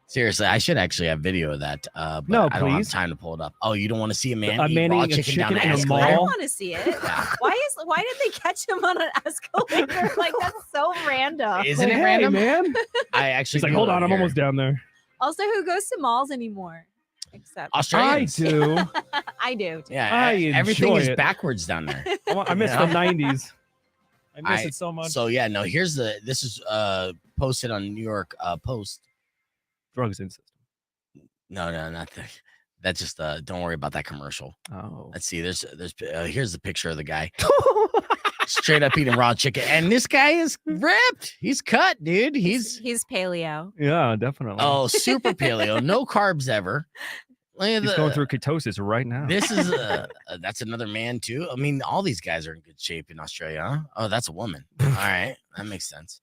Seriously, I should actually have video of that. But No, I don't have please. time to pull it up. Oh, you don't want to see a man A eat man raw eating a chicken down chicken the in a escalator? I mall? don't want to see it. Yeah. Why did they catch him on an escalator? Like that's so random. Isn't it Hey, random? man? I actually She's like, do hold it on, I'm here. almost down there. Also, who goes to malls anymore? Except I Australians. do. I do. Too. Yeah, I everything enjoy is it. backwards down there. I miss Yeah. the 90s. I miss I- it so much. So yeah, no. This is posted on New York Post. Drugs in system. No, not that. That's just don't worry about that commercial. Oh. Let's see. There's here's the picture of the guy straight up eating raw chicken, and this guy is ripped. He's cut, dude. He's paleo. Yeah, definitely. super paleo, no carbs ever. Look at He's going through ketosis right now. This is that's another man too. I mean, all these guys are in good shape in Australia. Huh? Oh, that's a woman. All right, that makes sense.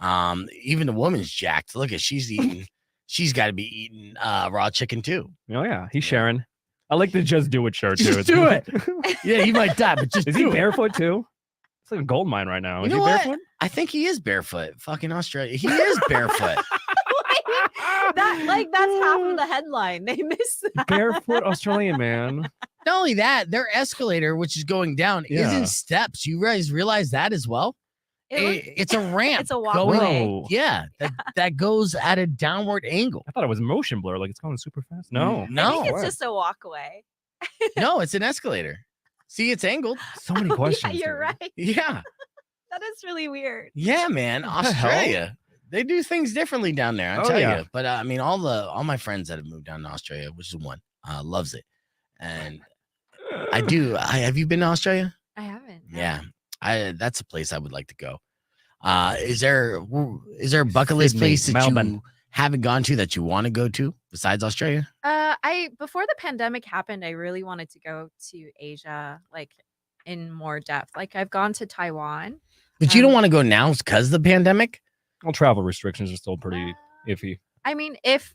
Even the woman's jacked. Look at she's eating. She's got to be eating raw chicken too. Oh, yeah. He's sharing. I like the Just Do It shirt, too. Just do it. Yeah, he might die, but just Is he do it. barefoot, too? It's like a gold mine right now. You Is know he what? barefoot? I think he is barefoot. Fucking Australia. He is barefoot. That's half of the headline. They missed that. Barefoot Australian man. Not only that, their escalator, which is going down, is Yeah. in steps. You guys realize that as well? It's a ramp. It's a going- walkway. Whoa. Yeah, that goes at a downward angle. I thought it was motion blur, like it's going super fast. No. No. I think it's What? just a walkway. No, it's an escalator. See, it's angled. So many questions. Yeah, you're here. right. Yeah. That is really weird. Yeah, man. What the hell? Australia. They do things differently down there. I'll Oh, tell yeah. you. But I mean, all my friends that have moved down to Australia, which is one, loves it. And I do. Have you been to Australia? I haven't. no. Yeah. That's a place I would like to go. Is there a bucket list Sydney, place that Melbourne. you haven't gone to that you want to go to besides Australia? Before the pandemic happened, I really wanted to go to Asia, like in more depth. Like I've gone to Taiwan. But you don't want to go now because of the pandemic? Well, travel restrictions are still pretty iffy. I mean, if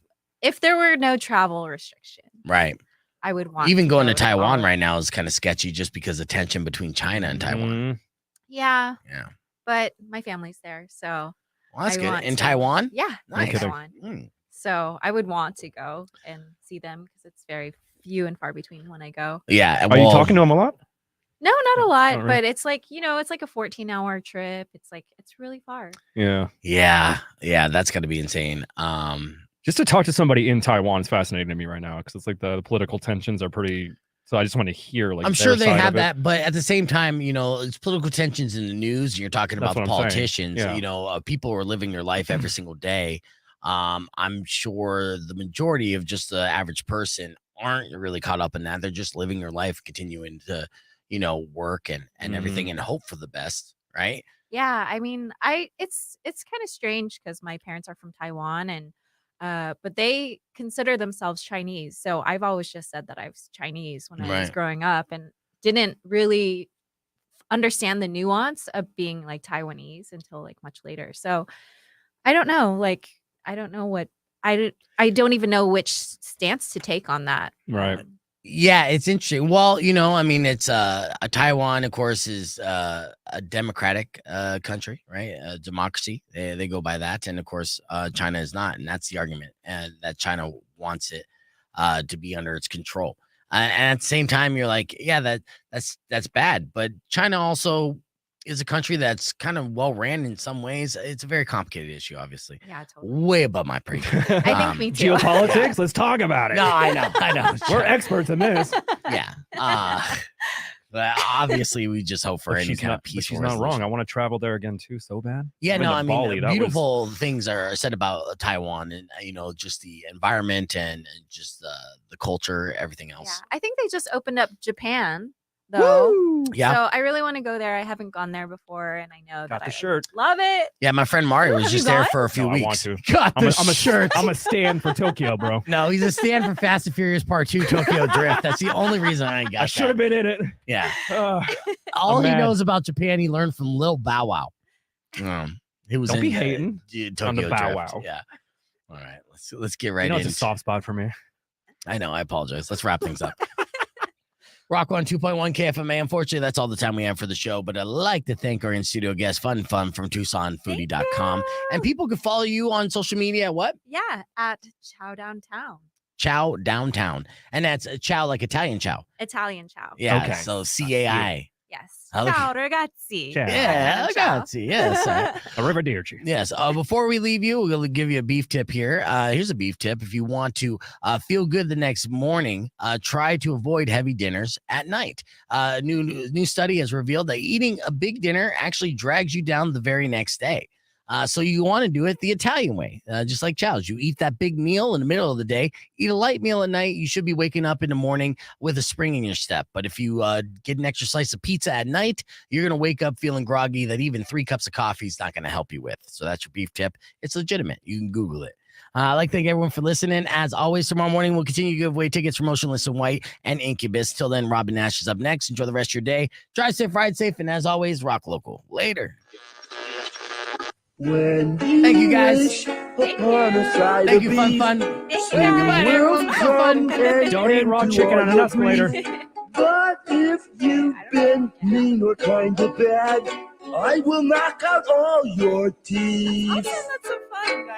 there were no travel restriction, Right. I would want Even going to go Taiwan all- right now is kind of sketchy just because of tension between China and Taiwan. Mm, Yeah, Yeah. but my family's there, so Well, that's I good. want In to. Taiwan? Yeah, Nice. in Taiwan. Mm. So I would want to go and see them because it's very few and far between when I go. Yeah. Are you talking to him a lot? No, not a lot, really. but it's like, it's like a 14-hour trip. It's like, it's really far. Yeah. Yeah. Yeah. That's got to be insane. Just to talk to somebody in Taiwan is fascinating to me right now because it's like the political tensions are pretty. So I just want to hear like. I'm their sure they side have of it. that, but at the same time, it's political tensions in the news. You're talking That's about the what I'm saying. politicians. Yeah. People are living their life every single day. I'm sure the majority of just the average person aren't really caught up in that. They're just living their life, continuing to, work and everything and hope for the best, right? Yeah, I mean, it's kind of strange because my parents are from Taiwan and but they consider themselves Chinese. So I've always just said that I was Chinese when I was Right. growing up and didn't really understand the nuance of being like Taiwanese until like much later. So I don't know, like I don't know what I don't even know which stance to take on that. Right. Yeah, it's interesting. Well, it's Taiwan, of course, is a democratic country, right? A democracy. They go by that, and of course, China is not, and that's the argument, and that China wants it to be under its control. And at the same time, you're like, yeah, that's bad, but China also is a country that's kind of well ran in some ways. It's a very complicated issue, obviously. Yeah, totally. Way above my pay grade. I think me too. Geopolitics. Let's talk about it. No, I know. We're experts in this. Yeah. But obviously, we just hope for But any kind of but peaceful she's not wrong. resolution. I want to travel there again too, so bad. Yeah, I've been no, to I mean, Bali, that was- beautiful things are said about Taiwan, and just the environment and just the culture, everything Yeah, else. I think they just opened up Japan though. Yeah, So I really want to go there. I haven't gone there before, and I know Got that the I shirt. love it. yeah. My friend Mario was Have you just there gone? for a few No, I weeks. want to. Got I'm the a shirt. I'm a stand for Tokyo, bro. No, he's a stand for Fast and Furious Part 2 Tokyo Drift. That's the only reason I got I should have been in it. Yeah. Uh, All I'm he mad. knows about Japan, he learned from Lil Bow Wow. He was Don't in be hating Tokyo on the Bow Drift. Wow. Yeah. All right, let's get right it's in. a soft spot for me. I know. I apologize. Let's wrap things up. Rock 102.1 KFMA. Unfortunately, that's all the time we have for the show, but I'd like to thank our in-studio guest, Fun from TucsonFoodie.com. And people can follow you on social media at what? Yeah, at Chow Downtown. Chow Downtown. And that's chow like Italian chow. Italian Chow. Yeah. Okay. So CAI. Yes. Okay. Ciao ragazzi. Ciao. Yeah, I Ciao. got you. Yes. Arrivederci. Yes. Before we leave you, we're going to give you a beef tip here. Here's a beef tip. If you want to feel good the next morning, try to avoid heavy dinners at night. New study has revealed that eating a big dinner actually drags you down the very next day. So you want to do it the Italian way, just like Chow's. You eat that big meal in the middle of the day, eat a light meal at night. You should be waking up in the morning with a spring in your step. But if you get an extra slice of pizza at night, you're going to wake up feeling groggy that even 3 cups of coffee is not going to help you with. So that's your beef tip. It's legitimate. You can Google it. I'd like to thank everyone for listening. As always, tomorrow morning, we'll continue to give away tickets for Motionless in White and Incubus. Till then, Robin Nash is up next. Enjoy the rest of your day. Drive safe, ride safe, and as always, rock local. Later. Thank Thank you, guys. Thank Thank you, Fun Fun. Thank you, Goodbye, guys. everyone. Fun Fun. Don't eat raw chicken on an escalator. But if you've been mean or kind of bad, I will knock out all your teeth. That's so fun, guys.